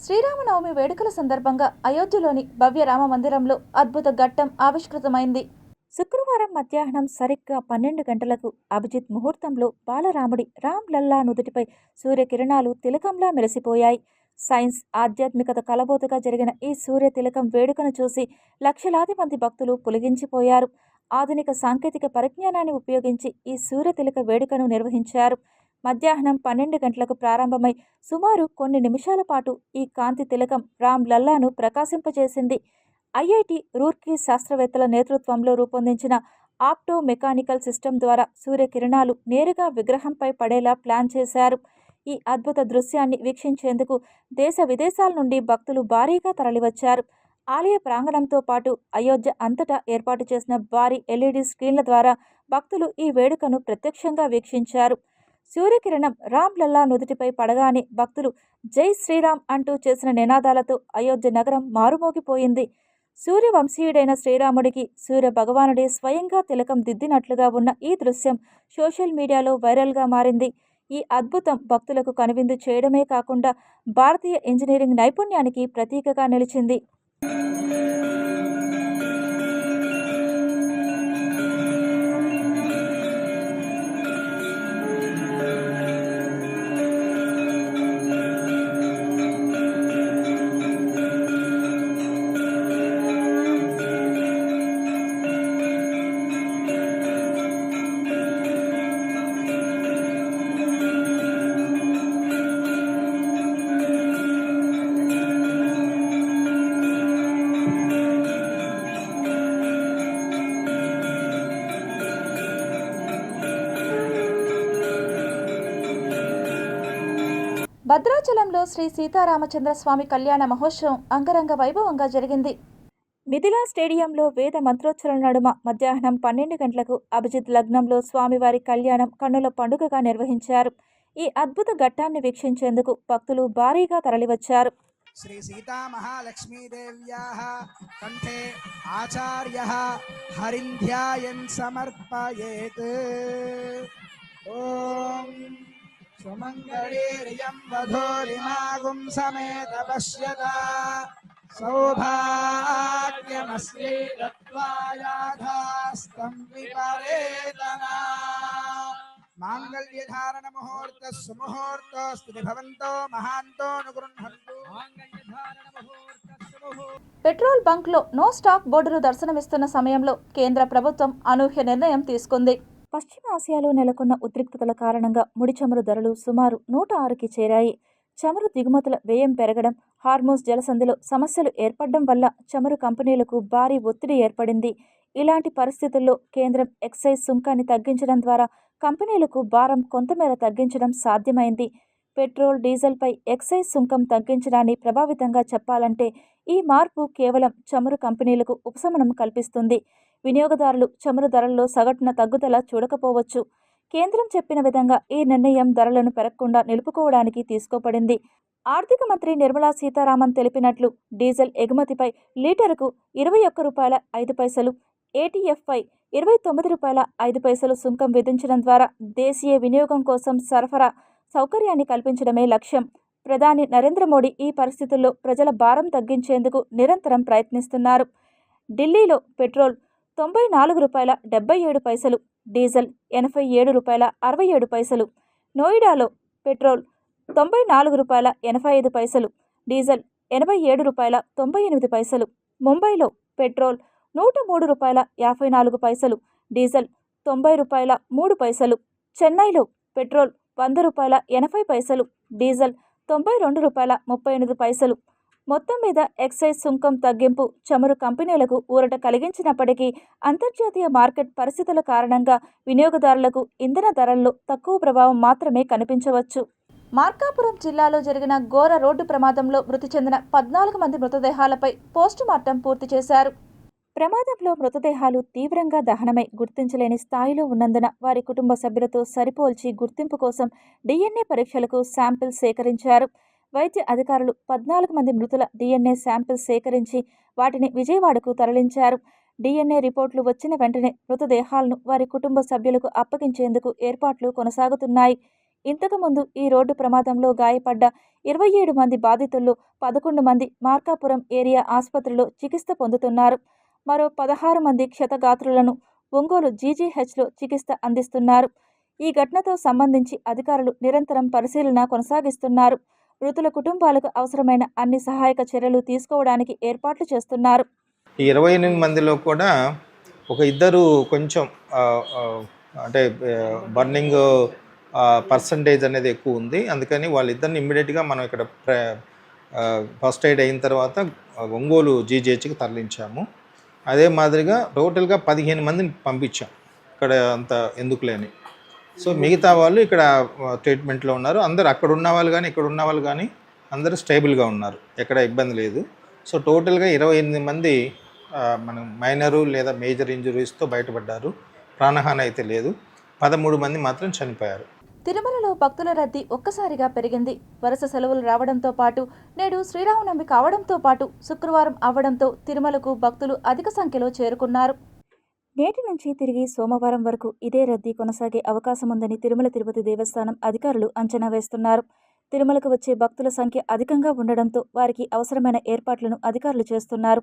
శ్రీరామనవమి వేడుకల సందర్భంగా అయోధ్యలోని భవ్య రామ మందిరంలో అద్భుత ఘట్టం ఆవిష్కృతమైంది. శుక్రవారం మధ్యాహ్నం సరిగ్గా 12 గంటలకు అభిజిత్ ముహూర్తంలో బాలరాముడి రామ్ లల్లా నుదుటిపై సూర్యకిరణాలు తిలకంలా మెరిసిపోయాయి. సైన్స్, ఆధ్యాత్మికత కలబోతుగా జరిగిన ఈ సూర్య తిలకం వేడుకను చూసి లక్షలాది మంది భక్తులు పులగించిపోయారు. ఆధునిక సాంకేతిక పరిజ్ఞానాన్ని ఉపయోగించి ఈ సూర్య తిలక వేడుకను నిర్వహించారు. మధ్యాహ్నం 12 గంటలకు ప్రారంభమై సుమారు కొన్ని నిమిషాల పాటు ఈ కాంతి తిలకం రామ్ లల్లాను ప్రకాశింపజేసింది. ఐఐటి రూర్కీ శాస్త్రవేత్తల నేతృత్వంలో రూపొందించిన ఆప్టో మెకానికల్ సిస్టమ్ ద్వారా సూర్యకిరణాలు నేరుగా విగ్రహంపై పడేలా ప్లాన్ చేశారు. ఈ అద్భుత దృశ్యాన్ని వీక్షించేందుకు దేశ విదేశాల నుండి భక్తులు భారీగా తరలివచ్చారు. ఆలయ ప్రాంగణంతో పాటు అయోధ్య అంతటా ఏర్పాటు చేసిన భారీ ఎల్ఈడి స్క్రీన్ల ద్వారా భక్తులు ఈ వేడుకను ప్రత్యక్షంగా వీక్షించారు. సూర్యకిరణం రామ్ లల్లా నుదుటిపై పడగానే భక్తులు జై శ్రీరామ్ అంటూ చేసిన నినాదాలతో అయోధ్య నగరం మారుమోగిపోయింది. సూర్యవంశీయుడైన శ్రీరాముడికి సూర్య భగవానుడే స్వయంగా తిలకం దిద్దినట్లుగా ఉన్న ఈ దృశ్యం సోషల్ మీడియాలో వైరల్గా మారింది. ఈ అద్భుతం భక్తులకు కనువిందు చేయడమే కాకుండా భారతీయ ఇంజనీరింగ్ నైపుణ్యానికి ప్రతీకగా నిలిచింది. భద్రాచలంలో శ్రీ సీతారామచంద్ర స్వామి కళ్యాణ మహోత్సవం అంగరంగ వైభవంగా జరిగింది. మిథిలా స్టేడియంలో వేద మంత్రోచ్చరణ నడుమ మధ్యాహ్నం 12 గంటలకు అభిజిత్ లగ్నంలో స్వామివారి కళ్యాణం కన్నుల పండుగగా నిర్వహించారు. ఈ అద్భుత ఘట్టాన్ని వీక్షించేందుకు భక్తులు భారీగా తరలివచ్చారు. శ్రీ సీతా మహాలక్ష్మీదేవ్యాః కంఠే ఆచార్యః హరింధ్యాయన్ సమర్పయేత్. ఓం సుమంగళీర్యం వధూరిమాగుం సమేత పశ్యత సౌభాగ్యమస్యై దత్వాయాధాస్తం విపరేతనా. మాంగళ్యధారణ ముహూర్త సుముహూర్తోస్తు భవంతో మహాంతో అనుగృహంతు. పెట్రోల్ బంక్లో నో స్టాక్ బోర్డులు దర్శనమిస్తున్న సమయంలో కేంద్ర ప్రభుత్వం అనూహ్య నిర్ణయం తీసుకుంది. పశ్చిమాసియాలో నెలకొన్న ఉద్రిక్తతల కారణంగా ముడి చమురు ధరలు సుమారు 106కి చేరాయి. చమురు దిగుమతుల వ్యయం పెరగడం, హార్మోస్ జలసంధిలో సమస్యలు ఏర్పడడం వల్ల చమురు కంపెనీలకు భారీ ఒత్తిడి ఏర్పడింది. ఇలాంటి పరిస్థితుల్లో కేంద్రం ఎక్సైజ్ సుంకాన్ని తగ్గించడం ద్వారా కంపెనీలకు భారం కొంతమేర తగ్గించడం సాధ్యమైంది. పెట్రోల్, డీజిల్పై ఎక్సైజ్ సుంకం తగ్గించడాన్ని ప్రభావితంగా చెప్పాలంటే ఈ మార్పు కేవలం చమురు కంపెనీలకు ఉపశమనం కల్పిస్తుంది. వినియోగదారులు చమురు ధరల్లో సగటున తగ్గుదల చూడకపోవచ్చు. కేంద్రం చెప్పిన విధంగా ఈ నిర్ణయం ధరలను పెరగకుండా నిలుపుకోవడానికి తీసుకోబడింది. ఆర్థిక మంత్రి నిర్మలా సీతారామన్ తెలిపినట్లు డీజిల్ ఎగుమతిపై లీటరుకు ₹21.05, ఏటీఎఫ్పై ₹29.05 సుంకం విధించడం ద్వారా దేశీయ వినియోగం కోసం సరఫరా సౌకర్యాన్ని కల్పించడమే లక్ష్యం. ప్రధాని నరేంద్ర మోడీ ఈ పరిస్థితుల్లో ప్రజల భారం తగ్గించేందుకు నిరంతరం ప్రయత్నిస్తున్నారు. ఢిల్లీలో పెట్రోల్ ₹94.77, డీజిల్ ₹87.67, నోయిడాలో పెట్రోల్ ₹94.85, డీజిల్ ₹87.98, ముంబైలో పెట్రోల్ ₹103.54, డీజిల్ ₹90.03, చెన్నైలో పెట్రోల్ ₹100.80, డీజిల్ ₹92.38. మొత్తం మీద ఎక్సైజ్ సుంకం తగ్గింపు చమురు కంపెనీలకు ఊరట కలిగించినప్పటికీ అంతర్జాతీయ మార్కెట్ పరిస్థితుల కారణంగా వినియోగదారులకు ఇంధన ధరల్లో తక్కువ ప్రభావం మాత్రమే కనిపించవచ్చు. మార్కాపురం జిల్లాలో జరిగిన ఘోర రోడ్డు ప్రమాదంలో మృతి చెందిన 14 మంది మృతదేహాలపై పోస్టుమార్టం పూర్తి చేశారు. ప్రమాదంలో మృతదేహాలు తీవ్రంగా దహనమై గుర్తించలేని స్థాయిలో ఉన్నందున వారి కుటుంబ సభ్యులతో సరిపోల్చి గుర్తింపు కోసం డిఎన్ఏ పరీక్షలకు శాంపిల్స్ సేకరించారు. వైద్య అధికారులు 14 మంది మృతుల డిఎన్ఏ శాంపిల్స్ సేకరించి వాటిని విజయవాడకు తరలించారు. డిఎన్ఏ రిపోర్టులు వచ్చిన వెంటనే మృతదేహాలను వారి కుటుంబ సభ్యులకు అప్పగించేందుకు ఏర్పాట్లు కొనసాగుతున్నాయి. ఇంతకుముందు ఈ రోడ్డు ప్రమాదంలో గాయపడ్డ 27 మంది బాధితుల్లో 11 మంది మార్కాపురం ఏరియా ఆసుపత్రిలో చికిత్స పొందుతున్నారు. మరో 16 మంది క్షతగాత్రులను ఒంగోలు జీజీహెచ్లో చికిత్స అందిస్తున్నారు. ఈ ఘటనతో సంబంధించి అధికారులు నిరంతరం పరిశీలన కొనసాగిస్తున్నారు. మృతుల కుటుంబాలకు అవసరమైన అన్ని సహాయక చర్యలు తీసుకోవడానికి ఏర్పాట్లు చేస్తున్నారు. ఈ 28 మందిలో కూడా ఒక ఇద్దరు కొంచెం అంటే బర్నింగ్ పర్సంటేజ్ అనేది ఎక్కువ ఉంది. అందుకని వాళ్ళిద్దరిని ఇమ్మీడియట్గా మనం ఇక్కడ ఫస్ట్ ఎయిడ్ అయిన తర్వాత ఒంగోలు జీజీహెచ్కి తరలించాము. అదే మాదిరిగా టోటల్గా 15 మందిని పంపించాం ఇక్కడ అంత ఎందుకులేని. సో మిగతా వాళ్ళు ఇక్కడ ట్రీట్మెంట్లో ఉన్నారు. అందరు అక్కడ ఉన్న వాళ్ళు కానీ ఇక్కడ ఉన్న వాళ్ళు కానీ అందరూ స్టేబుల్గా ఉన్నారు, ఎక్కడ ఇబ్బంది లేదు. సో టోటల్గా 28 మంది మనం మైనరు లేదా మేజర్ ఇంజురీస్తో బయటపడ్డారు. ప్రాణహాని అయితే లేదు. 13 మంది మాత్రం చనిపోయారు. తిరుమలలో భక్తుల రద్దీ ఒక్కసారిగా పెరిగింది. వరుస సెలవులు రావడంతో పాటు నేడు శ్రీరామనవమి కావడంతో పాటు శుక్రవారం అవ్వడంతో తిరుమలకు భక్తులు అధిక సంఖ్యలో చేరుకున్నారు. నేటి నుంచి తిరిగి సోమవారం వరకు ఇదే రద్దీ కొనసాగే అవకాశం ఉందని తిరుమల తిరుపతి దేవస్థానం అధికారులు అంచనా వేస్తున్నారు. తిరుమలకు వచ్చే భక్తుల సంఖ్య అధికంగా ఉండడంతో వారికి అవసరమైన ఏర్పాట్లను అధికారులు చేస్తున్నారు.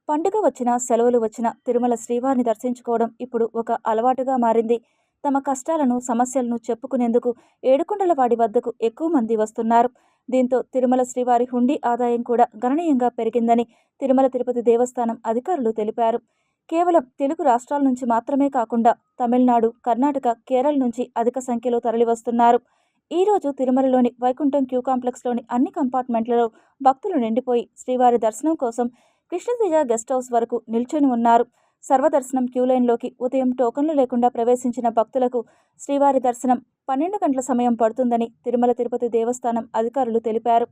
పండుగ వచ్చినా సెలవులు వచ్చినా తిరుమల శ్రీవారిని దర్శించుకోవడం ఇప్పుడు ఒక అలవాటుగా మారింది. తమ కష్టాలను సమస్యలను చెప్పుకునేందుకు ఏడుకొండలవాడి వద్దకు ఎక్కువ మంది వస్తున్నారు. దీంతో తిరుమల శ్రీవారి హుండీ ఆదాయం కూడా గణనీయంగా పెరిగిందని తిరుమల తిరుపతి దేవస్థానం అధికారులు తెలిపారు. కేవలం తెలుగు రాష్ట్రాల నుంచి మాత్రమే కాకుండా తమిళనాడు, కర్ణాటక, కేరళ నుంచి అధిక సంఖ్యలో తరలివస్తున్నారు. ఈరోజు తిరుమలలోని వైకుంఠం క్యూ కాంప్లెక్స్లోని అన్ని కంపార్ట్మెంట్లలో భక్తులు నిండిపోయి శ్రీవారి దర్శనం కోసం కృష్ణతేజ గెస్ట్ హౌస్ వరకు నిల్చొని ఉన్నారు. సర్వదర్శనం క్యూలైన్లోకి ఉదయం టోకన్లు లేకుండా ప్రవేశించిన భక్తులకు శ్రీవారి దర్శనం 12 గంటల సమయం పడుతుందని తిరుమల తిరుపతి దేవస్థానం అధికారులు తెలిపారు.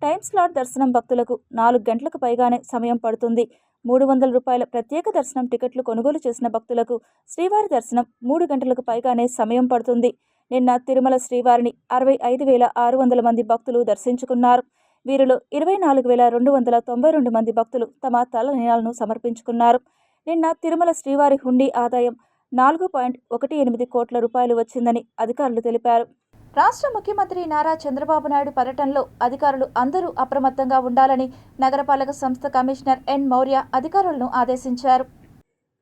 టైం స్లాట్ దర్శనం భక్తులకు 4 గంటలకు పైగానే సమయం పడుతుంది. 300 రూపాయల ప్రత్యేక దర్శనం టికెట్లు కొనుగోలు చేసిన భక్తులకు శ్రీవారి దర్శనం 3 గంటలకు పైగానే సమయం పడుతుంది. నిన్న తిరుమల శ్రీవారిని 65,600 మంది భక్తులు దర్శించుకున్నారు. వీరిలో 24,292 మంది భక్తులు తమ తలనీలాలను సమర్పించుకున్నారు. నిన్న తిరుమల శ్రీవారి హుండీ ఆదాయం 4.18 కోట్ల రూపాయలు వచ్చిందని అధికారులు తెలిపారు. రాష్ట్ర ముఖ్యమంత్రి నారా చంద్రబాబు నాయుడు పర్యటనలో అధికారులు అందరూ అప్రమత్తంగా ఉండాలని నగరపాలక సంస్థ కమిషనర్ ఎన్ మౌర్య అధికారులను ఆదేశించారు.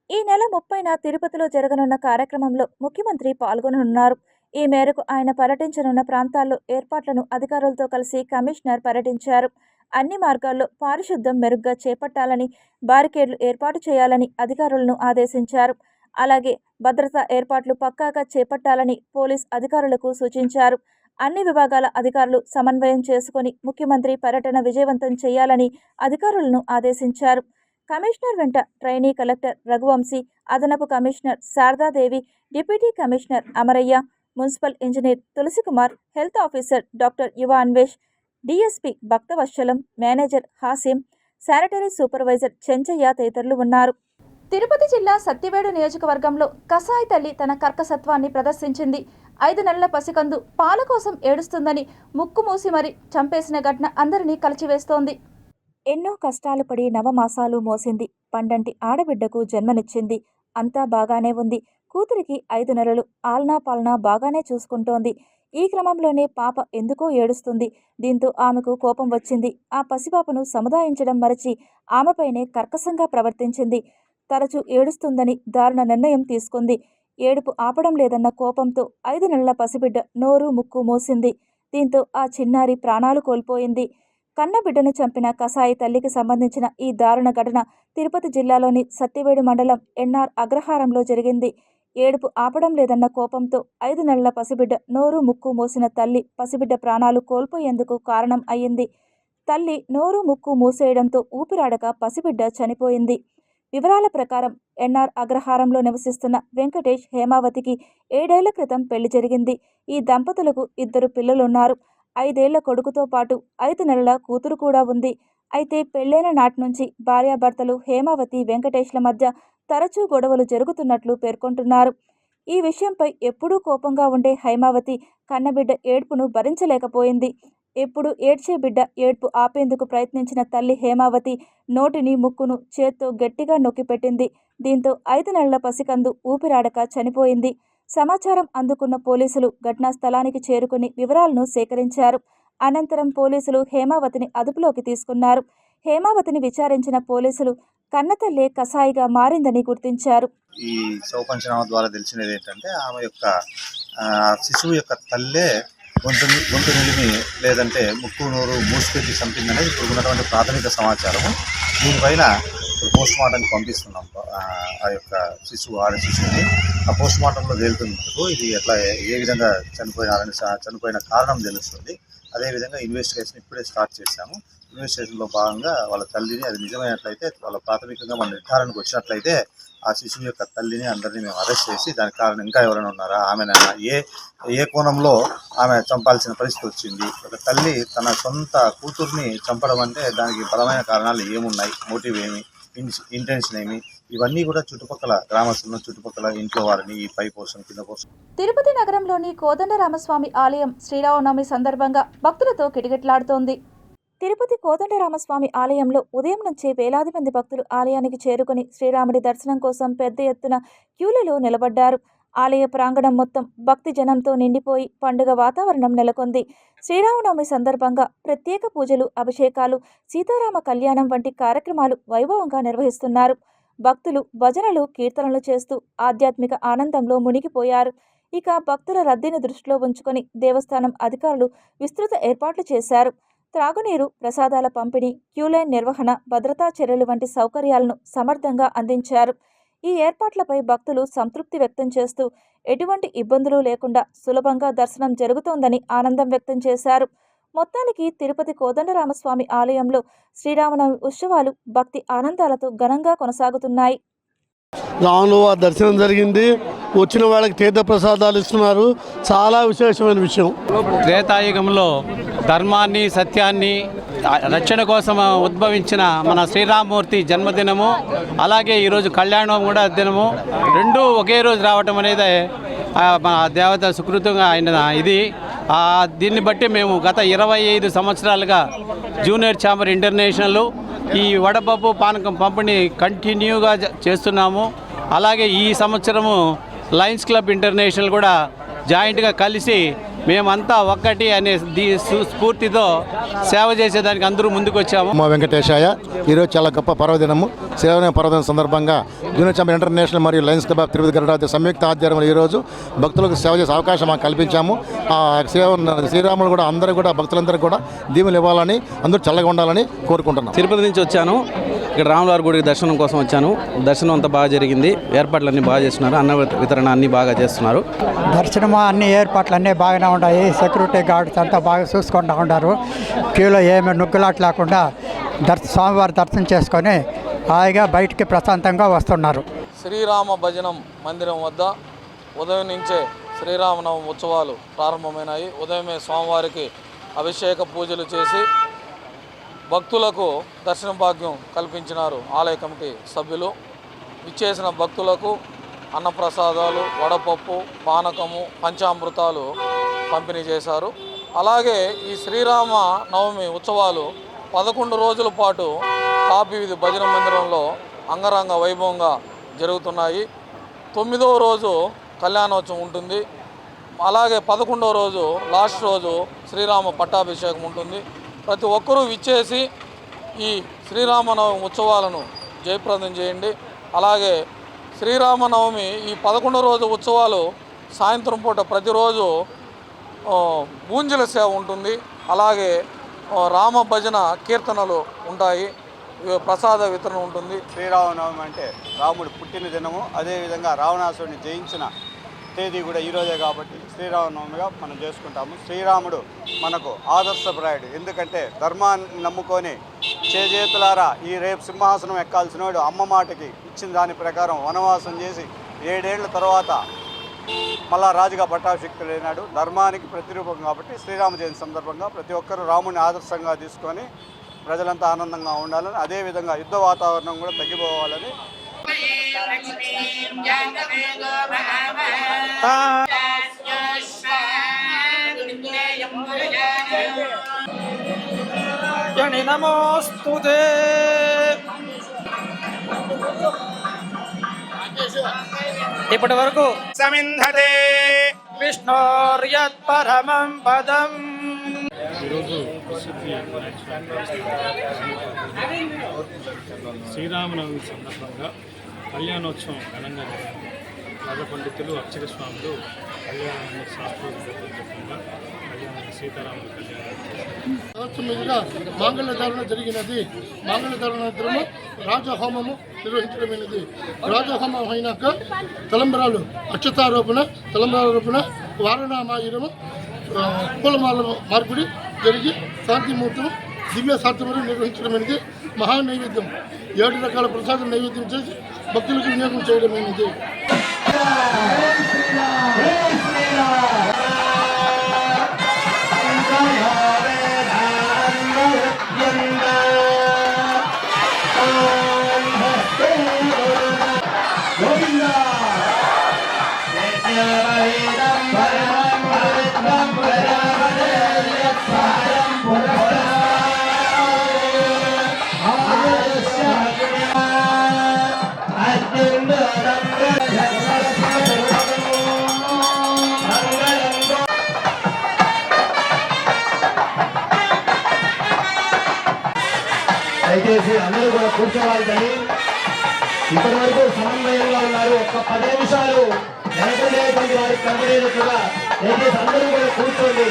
ఈ నెల 30న తిరుపతిలో జరగనున్న కార్యక్రమంలో ముఖ్యమంత్రి పాల్గొననున్నారు. ఈ మేరకు ఆయన పర్యటించనున్న ప్రాంతాల్లో ఏర్పాట్లను అధికారులతో కలిసి కమిషనర్ పర్యటించారు. అన్ని మార్గాల్లో పారిశుద్ధ్యం మెరుగ్గా చేపట్టాలని, బారికేడ్లు ఏర్పాటు చేయాలని అధికారులను ఆదేశించారు. అలాగే భద్రతా ఏర్పాట్లు పక్కాగా చేపట్టాలని పోలీస్ అధికారులకు సూచించారు. అన్ని విభాగాల అధికారులు సమన్వయం చేసుకుని ముఖ్యమంత్రి పర్యటన విజయవంతం చేయాలని అధికారులను ఆదేశించారు. కమిషనర్ వెంట ట్రైనీ కలెక్టర్ రఘువంశీ, అదనపు commissioner Sharadadevi, deputy commissioner Amarayya, municipal engineer Tulasikumar, health officer doctor Yuva Anvesh, DSP Bhaktavatsalam, manager Hasim, sanitary supervisor Chenchayya తదితరులు ఉన్నారు. తిరుపతి జిల్లా సత్యవేడు నియోజకవర్గంలో కసాయి తల్లి తన కర్కసత్వాన్ని ప్రదర్శించింది. 5 నెలల పసికందు పాల కోసం ఏడుస్తుందని ముక్కు మూసి మరీ చంపేసిన ఘటన అందరినీ కలిచివేస్తోంది. ఎన్నో కష్టాలు పడి నవమాసాలు మోసింది. పండంటి ఆడబిడ్డకు జన్మనిచ్చింది. అంతా బాగానే ఉంది. కూతురికి 5 నెలలు. ఆలనా పాలనా బాగానే చూసుకుంటోంది. ఈ క్రమంలోనే పాప ఎందుకో ఏడుస్తుంది. దీంతో ఆమెకు కోపం వచ్చింది. ఆ పసిపాపను సముదాయించడం మరచి ఆమెపైనే కర్కశంగా ప్రవర్తించింది. తరచూ ఏడుస్తుందని దారుణ నిర్ణయం తీసుకుంది. ఏడుపు ఆపడం లేదన్న కోపంతో 5 నెలల పసిబిడ్డ నోరు ముక్కు మూసింది. దీంతో ఆ చిన్నారి ప్రాణాలు కోల్పోయింది. కన్నబిడ్డను చంపిన కసాయి తల్లికి సంబంధించిన ఈ దారుణ ఘటన తిరుపతి జిల్లాలోని సత్యవేడు మండలం ఎన్ఆర్ అగ్రహారంలో జరిగింది. ఏడుపు ఆపడం లేదన్న కోపంతో 5 నెలల పసిబిడ్డ నోరు ముక్కు మూసిన తల్లి పసిబిడ్డ ప్రాణాలు కోల్పోయేందుకు కారణం అయ్యింది. తల్లి నోరు ముక్కు మూసేయడంతో ఊపిరాడక పసిబిడ్డ చనిపోయింది. వివరాల ప్రకారం ఎన్ఆర్ అగ్రహారంలో నివసిస్తున్న వెంకటేష్, హేమావతికి 7 ఏళ్ల క్రితం పెళ్లి జరిగింది. ఈ దంపతులకు 2 పిల్లలున్నారు. 5 ఏళ్ల కొడుకుతో పాటు 5 నెలల కూతురు కూడా ఉంది. అయితే పెళ్లైన నాటి నుంచి భార్యాభర్తలు హేమావతి, వెంకటేష్ల మధ్య తరచూ గొడవలు జరుగుతున్నట్లు పేర్కొంటున్నారు. ఈ విషయంపై ఎప్పుడూ కోపంగా ఉండే హైమావతి కన్నబిడ్డ ఏడ్పును భరించలేకపోయింది. ఎప్పుడు ఏడ్చే బిడ్డ ఏడ్పు ఆపేందుకు ప్రయత్నించిన తల్లి హేమావతి నోటిని, ముక్కును చేత్తో గట్టిగా నొక్కిపెట్టింది. దీంతో 5 నెలల పసికందు ఊపిరాడక చనిపోయింది. సమాచారం అందుకున్న పోలీసులు ఘటనా స్థలానికి చేరుకుని వివరాలను సేకరించారు. అనంతరం పోలీసులు హేమావతిని అదుపులోకి తీసుకున్నారు. హేమావతిని విచారించిన పోలీసులు కన్నతల్లే కసాయిగా మారిందని గుర్తించారు. ఈ శవ పంచనామా ద్వారా తెలిసినది ఏంటంటే ఆమె యొక్క శిశువు యొక్క తల్లే గొంతు నిలిమి లేదంటే ముక్కు నోరు మూసిపెట్టి చంపింది అనేది ఇప్పుడు ఉన్నటువంటి ప్రాథమిక సమాచారము. దీనిపైన పోస్ట్ మార్టంకి పంపిస్తున్నాం ఆ యొక్క ఆడ శిశువుని. ఆ పోస్ట్ మార్టంలో తేలుతుంది ఇది ఎట్లా ఏ విధంగా చనిపోయిన కారణం తెలుస్తుంది. అదేవిధంగా ఇన్వెస్టిగేషన్ ఇప్పుడే స్టార్ట్ చేశాము. ఇన్వెస్టిగేషన్లో భాగంగా వాళ్ళ తల్లిని అది నిజమైనట్లయితే వాళ్ళ ప్రాథమికంగా మన నిర్ధారణకు వచ్చినట్లయితే ఆ శిశువు యొక్క తల్లిని అందరినీ మేము అరెస్ట్ చేసి దానికి కారణం ఇంకా ఎవరైనా ఉన్నారా, ఆమెనైనా ఏ కోణంలో ఆమె చంపాల్సిన పరిస్థితి వచ్చింది. ఒక తల్లి తన సొంత కూతుర్ని చంపడం అంటే దానికి బలమైన కారణాలు ఏమున్నాయి, మోటివ్ ఏమి, ఇంటెన్షన్ ఏమి, ఇవన్నీ కూడా చుట్టుపక్కల గ్రామస్తులను చుట్టుపక్కల ఇంట్లో వారిని ఈ పై పోర్షన్ కింద పోర్షన్. తిరుపతి నగరంలోని కోదండరామస్వామి ఆలయం శ్రీరామనవమి సందర్భంగా భక్తులతో కిటకిటలాడుతోంది. తిరుపతి కోదండరామస్వామి ఆలయంలో ఉదయం నుంచే వేలాది మంది భక్తులు ఆలయానికి చేరుకుని శ్రీరాముడి దర్శనం కోసం పెద్ద ఎత్తున క్యూలలో నిలబడ్డారు. ఆలయ ప్రాంగణం మొత్తం భక్తి జనంతో నిండిపోయి పండుగ వాతావరణం నెలకొంది. శ్రీరామనవమి సందర్భంగా ప్రత్యేక పూజలు, అభిషేకాలు, సీతారామ కళ్యాణం వంటి కార్యక్రమాలు వైభవంగా నిర్వహిస్తున్నారు. భక్తులు భజనలు, కీర్తనలు చేస్తూ ఆధ్యాత్మిక ఆనందంలో మునిగిపోయారు. ఇక భక్తుల రద్దీని దృష్టిలో ఉంచుకొని దేవస్థానం అధికారులు విస్తృత ఏర్పాట్లు చేశారు. త్రాగునీరు, ప్రసాదాల పంపిణీ, క్యూలైన్ నిర్వహణ, భద్రతా చర్యలు వంటి సౌకర్యాలను సమర్థంగా అందించారు. ఈ ఏర్పాట్లపై భక్తులు సంతృప్తి వ్యక్తం చేస్తూ ఎటువంటి ఇబ్బందులు లేకుండా సులభంగా దర్శనం జరుగుతోందని ఆనందం వ్యక్తం చేశారు. మొత్తానికి తిరుపతి కోదండరామస్వామి ఆలయంలో శ్రీరామనవమి ఉత్సవాలు భక్తి ఆనందాలతో ఘనంగా కొనసాగుతున్నాయి. రాములు వారి దర్శనం జరిగింది. వచ్చిన వాళ్ళకి తీర్థ ప్రసాదాలు ఇస్తున్నారు. చాలా విశేషమైన విషయం. త్రేతాయుగంలో ధర్మాన్ని, సత్యాన్ని రక్షణ కోసం ఉద్భవించిన మన శ్రీరామమూర్తి జన్మదినము, అలాగే ఈరోజు కళ్యాణం కూడా దినము, రెండూ ఒకే రోజు రావటం అనేది మన దేవత సుకృతంగా అయిన ఇది. దీన్ని బట్టి మేము గత 25 సంవత్సరాలుగా జూనియర్ ఛాంబర్ ఇంటర్నేషనల్ ఈ వడపప్పు పానకం పంపిణీ కంటిన్యూగా చేస్తున్నాము. అలాగే ఈ సంవత్సరము లయన్స్ క్లబ్ ఇంటర్నేషనల్ కూడా జాయింట్గా కలిసి మేమంతా ఒక్కటి అనే స్ఫూర్తితో సేవ చేసేదానికి అందరూ ముందుకు వచ్చాము. మా వెంకటేశాయ. ఈరోజు చాలా గొప్ప పర్వదినము. శ్రీరామ పర్వదినం సందర్భంగా జూనియర్ ఛాంబర్ ఇంటర్నేషనల్ మరియు lions club of Tirupati Garudadri సంయుక్త ఆధ్వర్యంలో ఈరోజు భక్తులకు సేవ చేసే అవకాశం మాకు కల్పించాము. శ్రీరాములు కూడా అందరూ కూడా భక్తులందరూ కూడా దీవెనలు ఇవ్వాలని, అందరూ చల్లగా ఉండాలని కోరుకుంటున్నాం. తిరుపతి నుంచి వచ్చాను. ఇక్కడ రాములవారి గుడికి దర్శనం కోసం వచ్చాను. దర్శనం అంతా బాగా జరిగింది. ఏర్పాట్లు అన్నీ బాగా చేస్తున్నారు. అన్న వితరణ అన్నీ బాగా చేస్తున్నారు. దర్శనము అన్ని ఏర్పాట్లు అన్నీ బాగానే ఉన్నాయి. సెక్యూరిటీ గార్డ్స్ అంతా బాగా చూసుకుంటూ ఉంటారు. క్యూలో ఏమి నుగ్గులాట లేకుండా స్వామివారి దర్శనం చేసుకొని హాయిగా బయటికి ప్రశాంతంగా వస్తున్నారు. శ్రీరామ భజనం మందిరం వద్ద ఉదయం నుంచే శ్రీరామనవమి ఉత్సవాలు ప్రారంభమైనాయి. ఉదయమే స్వామివారికి అభిషేక పూజలు చేసి భక్తులకు దర్శన భాగ్యం కల్పించినారు ఆలయ కమిటీ సభ్యులు. ఇచ్చేసిన భక్తులకు అన్నప్రసాదాలు, వడపప్పు, పానకము, పంచామృతాలు పంపిణీ చేశారు. అలాగే ఈ శ్రీరామ నవమి ఉత్సవాలు 11 రోజుల పాటు కాపీ వీధి భజన మందిరంలో అంగరంగ వైభవంగా జరుగుతున్నాయి. 9వ రోజు కళ్యాణోత్సవం ఉంటుంది. అలాగే 11వ రోజు లాస్ట్ రోజు శ్రీరామ పట్టాభిషేకం ఉంటుంది. ప్రతి ఒక్కరూ విచ్చేసి ఈ శ్రీరామనవమి ఉత్సవాలను జయప్రదం చేయండి. అలాగే శ్రీరామనవమి ఈ 11వ రోజు ఉత్సవాలు సాయంత్రం పూట ప్రతిరోజు ఊంజల సేవ ఉంటుంది. అలాగే రామ భజన కీర్తనలు ఉంటాయి. ప్రసాద వితరణ ఉంటుంది. శ్రీరామనవమి అంటే రాముడు పుట్టిన దినము, అదేవిధంగా రావణాసుడిని జయించిన తేదీ కూడా ఈరోజే కాబట్టి శ్రీరామనవమిగా మనం చేసుకుంటాము. శ్రీరాముడు మనకు ఆదర్శప్రాయుడు. ఎందుకంటే ధర్మాన్ని నమ్ముకొని చేజేతులారా ఈ రేపు సింహాసనం ఎక్కాల్సిన వాడు అమ్మ మాటకి ఇచ్చిన దాని ప్రకారం వనవాసం చేసి 7 ఏళ్ల తర్వాత మళ్ళా రాజుగా పట్టాభిషిక్తుడైనాడు. ధర్మానికి ప్రతిరూపం కాబట్టి శ్రీరామ జయంతి సందర్భంగా ప్రతి ఒక్కరూ రాముడిని ఆదర్శంగా తీసుకొని ప్రజలంతా ఆనందంగా ఉండాలని, అదేవిధంగా యుద్ధ వాతావరణం కూడా తగ్గిపోవాలని నమోస్తుతే. ఇప్పటి వరకు సమింధతే విష్ణోర్యత్ పరమం పదం. ఈరోజు శ్రీరామనవమి సందర్భంగా కళ్యాణోత్సవం ఘనంగా జరిగింది. రాజ పండితులు అర్చక స్వాములు కళ్యాణాన్ని శాస్త్రోక్తంగా కళ్యాణాన్ని సీతారాముల కళ్యాణం మీదుగా మాంగళ్యధారణ జరిగినది. మాంగళ్యధారణానంతరము రాజహోమము నిర్వహించడమైనది. రాజహోమం అయినాక తలంబరాలు అక్షతారోపణ, తలంబరారోపణ, వారణామాయురము, పూలమాల మార్పిడి జరిగి శాంతిముహూర్తం దివ్య శాంతిముహూర్తం నిర్వహించడమైనది. మహానైవేద్యం 7 రకాల ప్రసాదం నైవేద్యం చేసి భక్తులకు వినియోగం చేయడమైనది. దయచేసి అందరూ కూడా కూర్చోవాలని. ఇప్పటి వరకు సమన్వయంగా ఉన్నారు. ఒక్క 10 నిమిషాలు వెనకలేటువంటి వారికి కనబడేటట్టుగా దయచేసి అందరూ కూడా కూర్చోండి.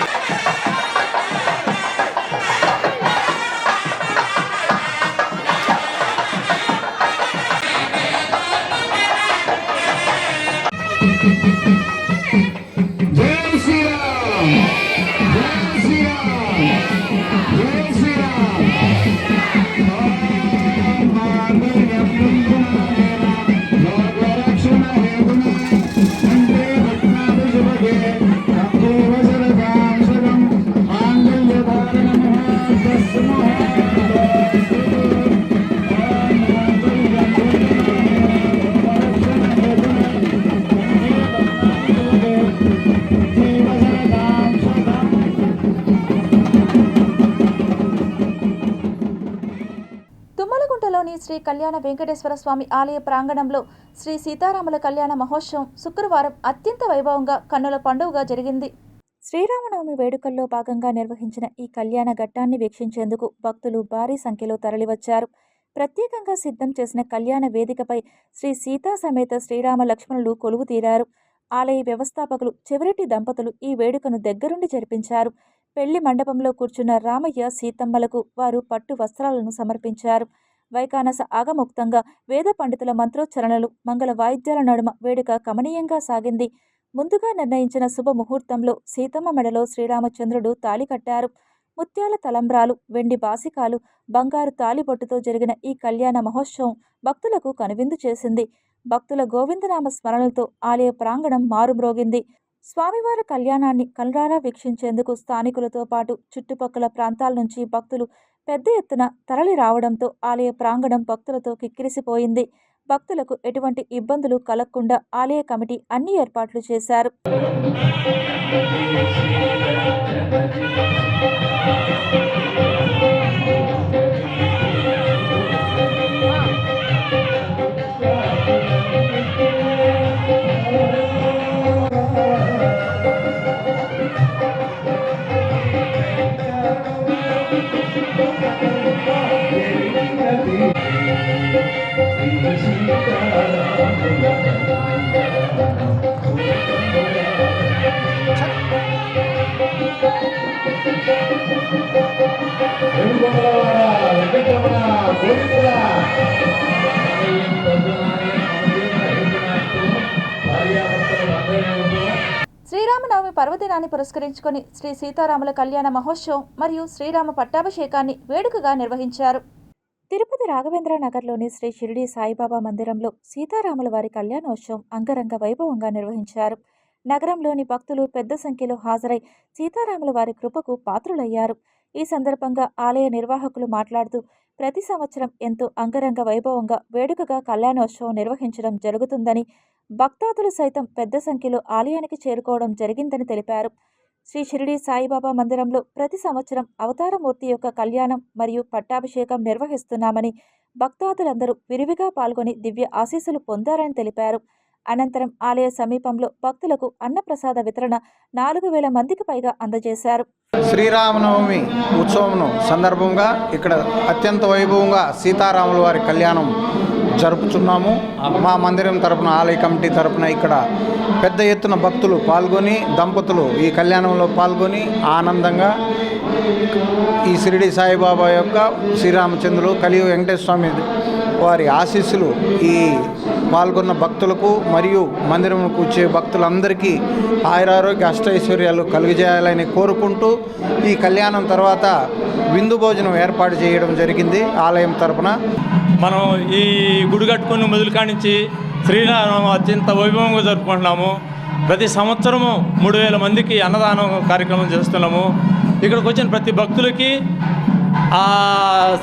జై శ్రీరామ్, జై శ్రీరామ్, జై శ్రీరామ్. తుమ్మలగుంటలోని శ్రీ కళ్యాణ వెంకటేశ్వర స్వామి ఆలయ ప్రాంగణంలో శ్రీ సీతారాముల కళ్యాణ మహోత్సవం శుక్రవారం అత్యంత వైభవంగా కన్నుల పండుగగా జరిగింది. శ్రీరామనవమి వేడుకల్లో భాగంగా నిర్వహించిన ఈ కళ్యాణ ఘట్టాన్ని వీక్షించేందుకు భక్తులు భారీ సంఖ్యలో తరలివచ్చారు. ప్రత్యేకంగా సిద్ధం చేసిన కళ్యాణ వేదికపై శ్రీ సీతా సమేత శ్రీరామ లక్ష్మణులు కొలువు తీరారు. ఆలయ వ్యవస్థాపకులు చెవిరెడ్డి దంపతులు ఈ వేడుకను దగ్గరుండి జరిపించారు. పెళ్లి మండపంలో కూర్చున్న రామయ్య సీతమ్మలకు వారు పట్టు వస్త్రాలను సమర్పించారు. వైకానస ఆగముక్తంగా వేద పండితుల మంత్రోచ్చరణలు, మంగళ వాయిద్యాల నడుమ వేడుక కమనీయంగా సాగింది. ముందుగా నిర్ణయించిన శుభ ముహూర్తంలో సీతమ్మ మెడలో శ్రీరామచంద్రుడు తాళి కట్టారు. ముత్యాల తలంబ్రాలు, వెండి బాసికాలు, బంగారు తాలిబొట్టుతో జరిగిన ఈ కళ్యాణ మహోత్సవం భక్తులకు కనువిందు చేసింది. భక్తుల గోవిందనామ స్మరణలతో ఆలయ ప్రాంగణం మారుమ్రోగింది. స్వామివారి కళ్యాణాన్ని కనులారా వీక్షించేందుకు స్థానికులతో పాటు చుట్టుపక్కల ప్రాంతాల నుంచి భక్తులు పెద్ద ఎత్తున తరలి రావడంతో ఆలయ ప్రాంగణం భక్తులతో కిక్కిరిసిపోయింది. భక్తులకు ఎటువంటి ఇబ్బందులు కలగకుండా ఆలయ కమిటీ అన్ని ఏర్పాట్లు చేశారు. శ్రీరామనవమి పర్వదినాన్ని పురస్కరించుకొని శ్రీ సీతారాముల కళ్యాణ మహోత్సవం మరియు శ్రీరామ పట్టాభిషేకాన్ని వేడుకగా నిర్వహించారు. తిరుపతి రాఘవేంద్ర నగర్లోని శ్రీ షిరిడి సాయిబాబా మందిరంలో సీతారాముల వారి కళ్యాణోత్సవం అంగరంగ వైభవంగా నిర్వహించారు. నగరంలోని భక్తులు పెద్ద సంఖ్యలో హాజరై సీతారాముల వారి కృపకు పాత్రులయ్యారు. ఈ సందర్భంగా ఆలయ నిర్వాహకులు మాట్లాడుతూ ప్రతి సంవత్సరం ఎంతో అంగరంగ వైభవంగా వేడుకగా కళ్యాణోత్సవం నిర్వహించడం జరుగుతుందని, భక్తాదులు సైతం పెద్ద సంఖ్యలో ఆలయానికి చేరుకోవడం జరిగిందని తెలిపారు. శ్రీ షిరిడి సాయిబాబా మందిరంలో ప్రతి సంవత్సరం అవతారమూర్తి యొక్క కళ్యాణం మరియు పట్టాభిషేకం నిర్వహిస్తున్నామని, భక్తాదులందరూ విరివిగా పాల్గొని దివ్య ఆశీస్సులు పొందారని తెలిపారు. అనంతరం ఆలయ సమీపంలో భక్తులకు అన్నప్రసాద వితరణ 4,000 మందికి పైగా అందజేశారు. శ్రీరామనవమి ఉత్సవం సందర్భంగా ఇక్కడ అత్యంత వైభవంగా సీతారాముల వారి కళ్యాణం జరుపుతున్నాము. మా మందిరం తరపున, ఆలయ కమిటీ తరపున ఇక్కడ పెద్ద ఎత్తున భక్తులు పాల్గొని, దంపతులు ఈ కళ్యాణంలో పాల్గొని ఆనందంగా ఈ షిరిడి సాయిబాబా యొక్క శ్రీరామచంద్రులు కలియుగ వెంకటేశ్వర స్వామి వారి ఆశీస్సులు ఈ పాల్గొన్న భక్తులకు మరియు మందిరంకు వచ్చే భక్తులందరికీ ఆయురారోగ్య అష్టైశ్వర్యాలు కలుగజేయాలని కోరుకుంటూ ఈ కళ్యాణం తర్వాత విందు భోజనం ఏర్పాటు చేయడం జరిగింది ఆలయం తరపున. మనం ఈ గుడి కట్టుకుని మొదలు కానించి శ్రీరామ అత్యంత వైభవంగా జరుపుకుంటున్నాము. ప్రతి సంవత్సరము 3,000 మందికి అన్నదానం కార్యక్రమం చేస్తున్నాము. ఇక్కడికి వచ్చిన ప్రతి భక్తులకి ఆ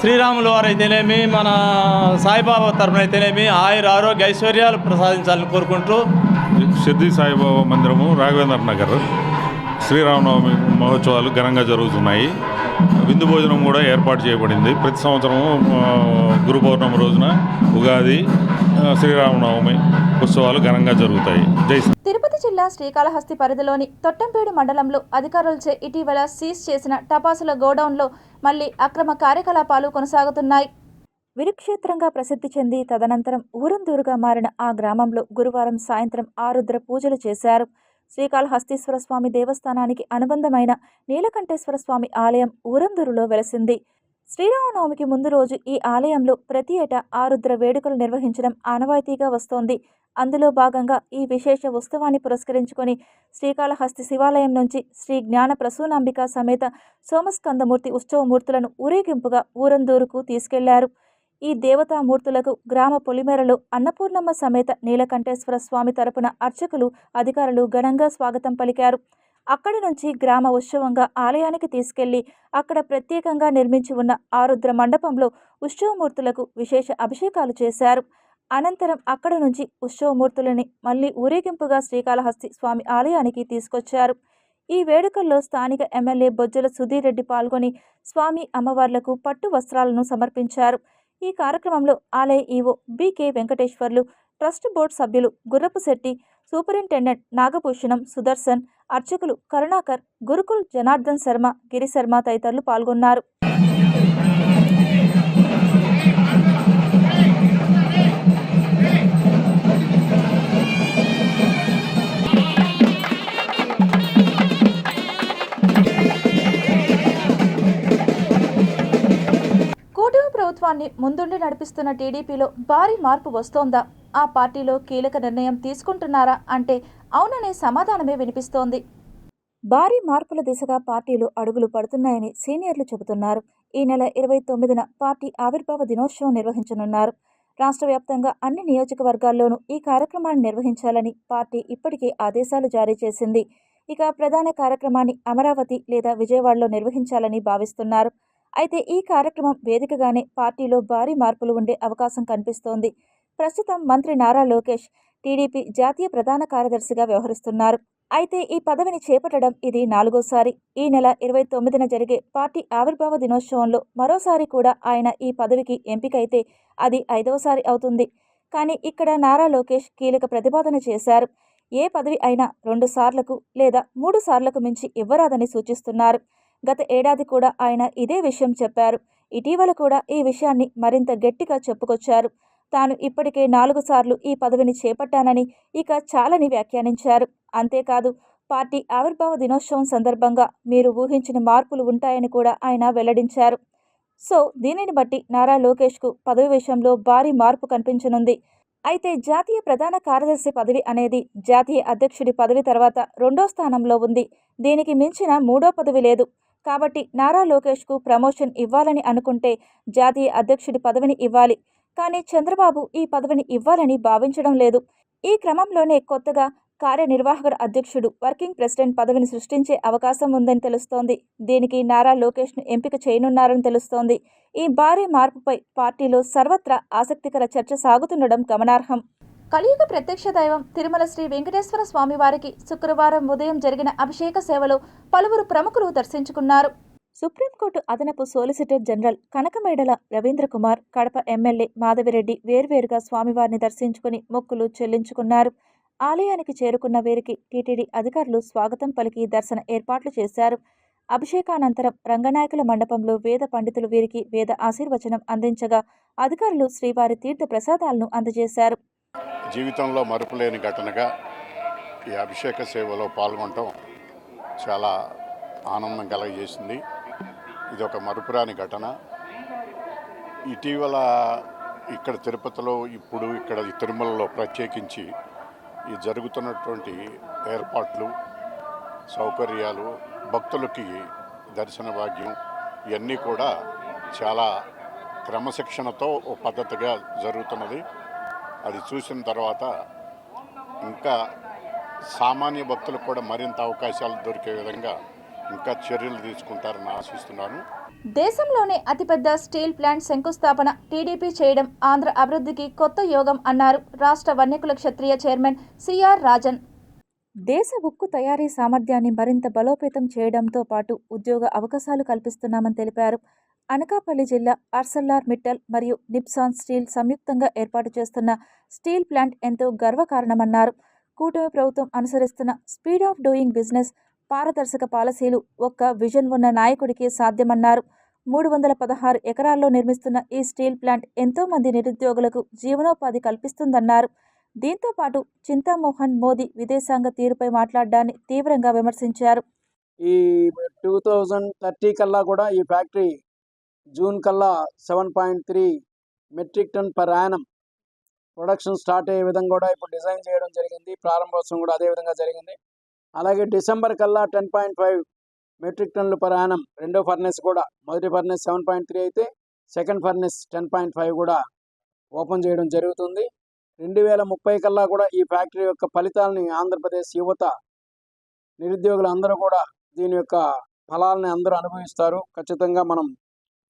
శ్రీరాముల వారు అయితేనేమి, మన సాయిబాబా తరఫున అయితేనేమి ఆరోగ్య ఐశ్వర్యాలు ప్రసాదించాలని కోరుకుంటూ షిర్డీ సాయిబాబా మందిరము, రాఘవేంద్ర నగర్ శ్రీరామనవమి మహోత్సవాలు ఘనంగా జరుగుతున్నాయి. విందు భోజనం కూడా ఏర్పాటు చేయబడింది. ప్రతి సంవత్సరము గురు పౌర్ణమి రోజున ఉగాది, శ్రీరామనవమి ఉత్సవాలు ఘనంగా జరుగుతాయి. తిరుపతి జిల్లా శ్రీకాళహస్తి పరిధిలోని తొట్టంపేడు మండలంలో అధికారులచే ఇటీవల సీజ్ చేసిన టపాసుల గోడౌన్లో మళ్లీ అక్రమ కార్యకలాపాలు కొనసాగుతున్నాయి. విరుక్షేత్రంగా ప్రసిద్ధి చెంది తదనంతరం ఊరందూరుగా మారిన ఆ గ్రామంలో గురువారం సాయంత్రం ఆరుద్ర పూజలు చేశారు. శ్రీకాళహస్తీశ్వర స్వామి దేవస్థానానికి అనుబంధమైన నీలకంఠేశ్వర స్వామి ఆలయం ఊరందూరులో వెలసింది. శ్రీరామనవమికి ముందు రోజు ఈ ఆలయంలో ప్రతి ఏటా ఆరుద్ర వేడుకలు నిర్వహించడం ఆనవాయితీగా వస్తోంది. అందులో భాగంగా ఈ విశేష ఉత్సవాన్ని పురస్కరించుకొని శ్రీకాళహస్తి శివాలయం నుంచి శ్రీ జ్ఞాన ప్రసూనాంబిక సమేత సోమస్కందమూర్తి ఉత్సవమూర్తులను ఊరేగింపుగా ఊరందూరుకు తీసుకెళ్లారు. ఈ దేవతామూర్తులకు గ్రామ పొలిమేరలో అన్నపూర్ణమ్మ సమేత నీలకంఠేశ్వర స్వామి తరపున అర్చకులు, అధికారులు ఘనంగా స్వాగతం పలికారు. అక్కడి నుంచి గ్రామ ఉత్సవంగా ఆలయానికి తీసుకెళ్లి అక్కడ ప్రత్యేకంగా నిర్మించి ఉన్న ఆరుద్ర మండపంలో ఉత్సవమూర్తులకు విశేష అభిషేకాలు చేశారు. అనంతరం అక్కడ నుంచి ఉత్సవమూర్తులని మళ్లీ ఊరేగింపుగా శ్రీకాళహస్తి స్వామి ఆలయానికి తీసుకొచ్చారు. ఈ వేడుకల్లో స్థానిక ఎమ్మెల్యే బొజ్జల సుధీర్ రెడ్డి పాల్గొని స్వామి అమ్మవార్లకు పట్టు వస్త్రాలను సమర్పించారు. ఈ కార్యక్రమంలో ఆలయ ఈవో బి.కే. వెంకటేశ్వర్లు, ట్రస్ట్ బోర్డు సభ్యులు గుర్రపు శెట్టి, సూపరింటెండెంట్ నాగభూషణం, సుదర్శన్, అర్చకులు కరుణాకర్, గురుకుల్ జనార్దన్ శర్మ, గిరిశర్మ తదితరులు పాల్గొన్నారు. ప్రభుత్వాన్ని ముందుండి నడిపిస్తున్న టీడీపీలో భారీ మార్పు వస్తోందా? ఆ పార్టీలో కీలక నిర్ణయం తీసుకుంటున్నారా అంటే అవుననే సమాధానమే వినిపిస్తోంది. భారీ మార్పుల దిశగా పార్టీలు అడుగులు పడుతున్నాయని సీనియర్లు చెబుతున్నారు. ఈ నెల 29న పార్టీ ఆవిర్భావ దినోత్సవం నిర్వహించనున్నారు. రాష్ట్ర వ్యాప్తంగా అన్ని నియోజకవర్గాల్లోనూ ఈ కార్యక్రమాన్ని నిర్వహించాలని పార్టీ ఇప్పటికే ఆదేశాలు జారీ చేసింది. ఇక ప్రధాన కార్యక్రమాన్ని అమరావతి లేదా విజయవాడలో నిర్వహించాలని భావిస్తున్నారు. అయితే ఈ కార్యక్రమం వేదికగానే పార్టీలో భారీ మార్పులు ఉండే అవకాశం కనిపిస్తోంది. ప్రస్తుతం మంత్రి నారా లోకేష్ టీడీపీ జాతీయ ప్రధాన కార్యదర్శిగా వ్యవహరిస్తున్నారు. అయితే ఈ పదవిని చేపట్టడం ఇది 4వసారి. ఈ నెల 29న జరిగే పార్టీ ఆవిర్భావ దినోత్సవంలో మరోసారి కూడా ఆయన ఈ పదవికి ఎంపికైతే అది 5వసారి అవుతుంది. కానీ ఇక్కడ నారా లోకేష్ కీలక ప్రతిపాదన చేశారు. ఏ పదవి అయినా 2 సార్లకు లేదా 3 సార్లకు మించి ఇవ్వరాదని సూచిస్తున్నారు. గత ఏడాది కూడా ఆయన ఇదే విషయం చెప్పారు. ఇటీవల కూడా ఈ విషయాన్ని మరింత గట్టిగా చెప్పుకొచ్చారు. తాను ఇప్పటికే 4 సార్లు ఈ పదవిని చేపట్టానని, ఇక చాలని వ్యాఖ్యానించారు. అంతేకాదు పార్టీ ఆవిర్భావ దినోత్సవం సందర్భంగా మీరు ఊహించిన మార్పులు ఉంటాయని కూడా ఆయన వెల్లడించారు. సో దీనిని బట్టి నారా లోకేష్కు పదవి విషయంలో భారీ మార్పు కనిపించనుంది. అయితే జాతీయ ప్రధాన కార్యదర్శి పదవి అనేది జాతీయ అధ్యక్షుడి పదవి తర్వాత 2వ స్థానంలో ఉంది. దీనికి మించిన 3వ పదవి లేదు. కాబట్టి నారా లోకేష్కు ప్రమోషన్ ఇవ్వాలని అనుకుంటే జాతీయ అధ్యక్షుడి పదవిని ఇవ్వాలి. కానీ చంద్రబాబు ఈ పదవిని ఇవ్వాలని భావించడం లేదు. ఈ క్రమంలోనే కొత్తగా కార్యనిర్వాహక అధ్యక్షుడు, వర్కింగ్ ప్రెసిడెంట్ పదవిని సృష్టించే అవకాశం ఉందని తెలుస్తోంది. దీనికి నారా లోకేష్ను ఎంపిక చేయనున్నారని తెలుస్తోంది. ఈ భారీ మార్పుపై పార్టీలో సర్వత్రా ఆసక్తికర చర్చ సాగుతుండడం గమనార్హం. కలియుగ ప్రత్యక్ష దైవం తిరుమల శ్రీ వెంకటేశ్వర స్వామి వారికి శుక్రవారం ఉదయం జరిగిన అభిషేక సేవలో పలువురు ప్రముఖులు దర్శించుకున్నారు. సుప్రీంకోర్టు అదనపు solicitor general Kanakamedala Ravindra Kumar, Kadapa MLA Madhavi Reddy వేర్వేరుగా స్వామివారిని దర్శించుకుని మొక్కులు చెల్లించుకున్నారు. ఆలయానికి చేరుకున్న వీరికి టీటీడీ అధికారులు స్వాగతం పలికి దర్శన ఏర్పాట్లు చేశారు. అభిషేకానంతరం రంగనాయకుల మండపంలో వేద పండితులు వీరికి వేద ఆశీర్వచనం అందించగా అధికారులు శ్రీవారి తీర్థ ప్రసాదాలను అందజేశారు. జీవితంలో మరుపులేని ఘటనగా ఈ అభిషేక సేవలో పాల్గొనటం చాలా ఆనందం కలగజేసింది. ఇది ఒక మరుపురాని ఘటన. ఇటీవల ఇక్కడ తిరుపతిలో, ఇప్పుడు ఇక్కడ ఈ తిరుమలలో ప్రత్యేకించి ఈ జరుగుతున్నటువంటి ఏర్పాట్లు, సౌకర్యాలు, భక్తులకి దర్శన భాగ్యం ఇవన్నీ కూడా చాలా క్రమశిక్షణతో ఓ పద్ధతిగా జరుగుతున్నది. అది చూసిన తర్వాత ఇంకా సామాన్య భక్తులకు కూడా మరింత అవకాశాలు దొరికే విధంగా ఇంకా చర్యలు తీసుకుంటారని ఆశిస్తున్నాను. దేశంలోనే అతిపెద్ద స్టీల్ ప్లాంట్ శంకుస్థాపన టీడీపీ చేయడం ఆంధ్ర అభివృద్ధికి కొత్త యోగం అన్నారు రాష్ట్ర వన్యకుల క్షత్రియ చైర్మన్ సిఆర్ రాజన్. దేశ ఉక్కు తయారీ సామర్థ్యాన్ని మరింత బలోపేతం చేయడంతో పాటు ఉద్యోగ అవకాశాలు కల్పిస్తున్నామని తెలిపారు. అనకాపల్లి జిల్లా ఆర్సెల్ఆర్ మిట్టల్ మరియు నిప్సాన్ స్టీల్ సంయుక్తంగా ఏర్పాటు చేస్తున్న స్టీల్ ప్లాంట్ ఎంతో గర్వకారణమన్నారు. కూటమి ప్రభుత్వం అనుసరిస్తున్న స్పీడ్ ఆఫ్ డూయింగ్ బిజినెస్, పారదర్శక పాలసీలు ఒక్క విజన్ ఉన్న నాయకుడికి సాధ్యమన్నారు. 316 ఎకరాల్లో నిర్మిస్తున్న ఈ స్టీల్ ప్లాంట్ ఎంతో మంది నిరుద్యోగులకు జీవనోపాధి కల్పిస్తుందన్నారు. దీంతో పాటు చింతామోహన్ మోదీ విదేశాంగ తీరుపై మాట్లాడడాన్ని తీవ్రంగా విమర్శించారు. ఈ 2030 కల్లా కూడా ఈ ఫ్యాక్టరీ జూన్ కల్లా 7.3 metric ton per annum production start అయ్యే విధంగా కూడా ఇప్పుడు డిజైన్ చేయడం జరిగింది. ప్రారంభోత్సవం కూడా అదే విధంగా జరిగింది. అలాగే డిసెంబర్ కల్లా 10.5 మెట్రిక్ టన్నులు పర్ యానం రెండో ఫర్నెస్ కూడా, మొదటి ఫర్నెస్ 7.3 అయితే సెకండ్ ఫర్నెస్ 10.5 కూడా ఓపెన్ చేయడం జరుగుతుంది. 2030 కల్లా కూడా ఈ ఫ్యాక్టరీ యొక్క ఫలితాలని ఆంధ్రప్రదేశ్ యువత, నిరుద్యోగులు అందరూ కూడా దీని యొక్క ఫలాలని అందరూ అనుభవిస్తారు. ఖచ్చితంగా మనం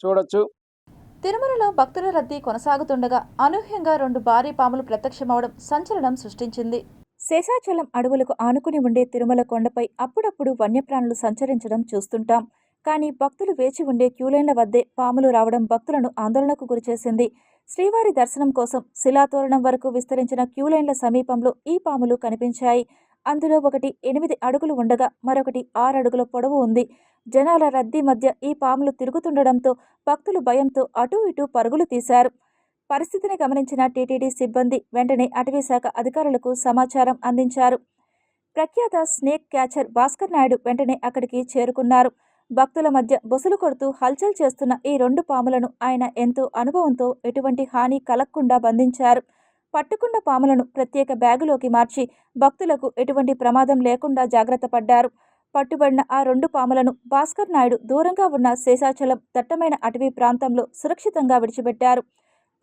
చూడొచ్చు. తిరుమలలో భక్తుల రద్దీ కొనసాగుతుండగా అనూహ్యంగా 2 భారీ పాములు ప్రత్యక్షమవడం సంచలనం సృష్టించింది. శేషాచలం అడవులకు ఆనుకుని ఉండే తిరుమల కొండపై అప్పుడప్పుడు వన్యప్రాణులు సంచరించడం చూస్తుంటాం. కానీ భక్తులు వేచి ఉండే క్యూలైన్ల వద్దే పాములు రావడం భక్తులను ఆందోళనకు గురిచేసింది. శ్రీవారి దర్శనం కోసం శిలాతోరణం వరకు విస్తరించిన క్యూలైన్ల సమీపంలో ఈ పాములు కనిపించాయి. అందులో ఒకటి 8 అడుగులు ఉండగా మరొకటి 6 అడుగుల పొడవు ఉంది. జనాల రద్దీ మధ్య ఈ పాములు తిరుగుతుండడంతో భక్తులు భయంతో అటూ ఇటూ పరుగులు తీశారు. పరిస్థితిని గమనించిన టీటీడీ సిబ్బంది వెంటనే అటవీశాఖ అధికారులకు సమాచారం అందించారు. ప్రఖ్యాత స్నేక్ క్యాచర్ భాస్కర్ నాయుడు వెంటనే అక్కడికి చేరుకున్నారు. భక్తుల మధ్య బొసలు కొడుతూ హల్చల్ చేస్తున్న ఈ 2 పాములను ఆయన ఎంతో అనుభవంతో ఎటువంటి హాని కలగకుండా బంధించారు. పట్టుకున్న పాములను ప్రత్యేక బ్యాగులోకి మార్చి భక్తులకు ఎటువంటి ప్రమాదం లేకుండా జాగ్రత్త పడ్డారు. పట్టుబడిన ఆ 2 పాములను భాస్కర్ నాయుడు దూరంగా ఉన్న శేషాచలం దట్టమైన అటవీ ప్రాంతంలో సురక్షితంగా విడిచిపెట్టారు.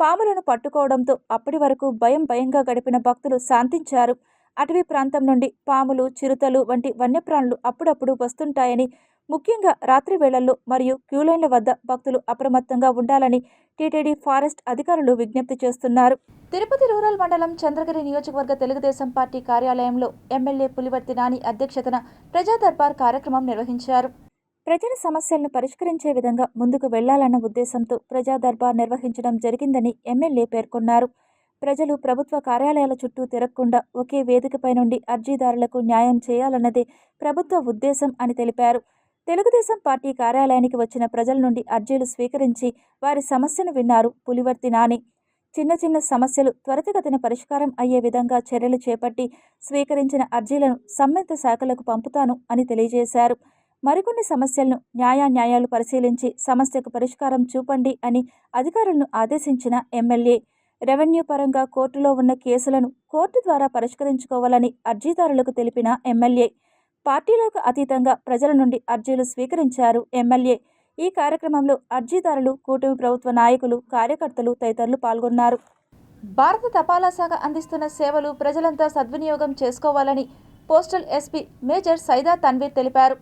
పాములను పట్టుకోవడంతో అప్పటి వరకు భయంగా గడిపిన భక్తులు శాంతించారు. అటవీ ప్రాంతం నుండి పాములు, చిరుతలు వంటి వన్యప్రాణులు అప్పుడప్పుడు వస్తుంటాయని, ముఖ్యంగా రాత్రి వేళల్లో మరియు క్యూలైన్ల వద్ద భక్తులు అప్రమత్తంగా ఉండాలని టీటీడీ ఫారెస్ట్ అధికారులు విజ్ఞప్తి చేస్తున్నారు. తిరుపతి రూరల్ మండలం చంద్రగిరి నియోజకవర్గ తెలుగుదేశం పార్టీ కార్యాలయంలో ఎమ్మెల్యే పులివర్తి నాని అధ్యక్షతన ప్రజా దర్బార్ కార్యక్రమం నిర్వహించారు. ప్రజల సమస్యలను పరిష్కరించే విధంగా ముందుకు వెళ్లాలన్న ఉద్దేశంతో ప్రజా దర్బార్ నిర్వహించడం జరిగిందని ఎమ్మెల్యే పేర్కొన్నారు. ప్రజలు ప్రభుత్వ కార్యాలయాల చుట్టూ తిరగకుండా ఒకే వేదికపై నుండి అర్జీదారులకు న్యాయం చేయాలన్నదే ప్రభుత్వ ఉద్దేశం అని తెలిపారు. తెలుగుదేశం పార్టీ కార్యాలయానికి వచ్చిన ప్రజల నుండి అర్జీలు స్వీకరించి వారి సమస్యను విన్నారు పులివర్తి నాని. చిన్న సమస్యలు త్వరితగతిన పరిష్కారం అయ్యే విధంగా చర్యలు చేపట్టి స్వీకరించిన అర్జీలను సంబంధిత శాఖలకు పంపుతాను అని తెలియజేశారు. మరికొన్ని సమస్యలను న్యాయాలు పరిశీలించి సమస్యకు పరిష్కారం చూపండి అని అధికారులను ఆదేశించిన ఎమ్మెల్యే. రెవెన్యూ పరంగా కోర్టులో ఉన్న కేసులను కోర్టు ద్వారా పరిష్కరించుకోవాలని అర్జీదారులకు తెలిపిన ఎమ్మెల్యే. పార్టీలకు అతీతంగా ప్రజల నుండి అర్జీలు స్వీకరించారు ఎమ్మెల్యే. ఈ కార్యక్రమంలో అర్జీదారులు, కూటమి ప్రభుత్వ నాయకులు, కార్యకర్తలు తదితరులు పాల్గొన్నారు. భారత తపాలా శాఖ అందిస్తున్న సేవలు ప్రజలంతా సద్వినియోగం చేసుకోవాలని postal SP major Saida Tanveer తెలిపారు.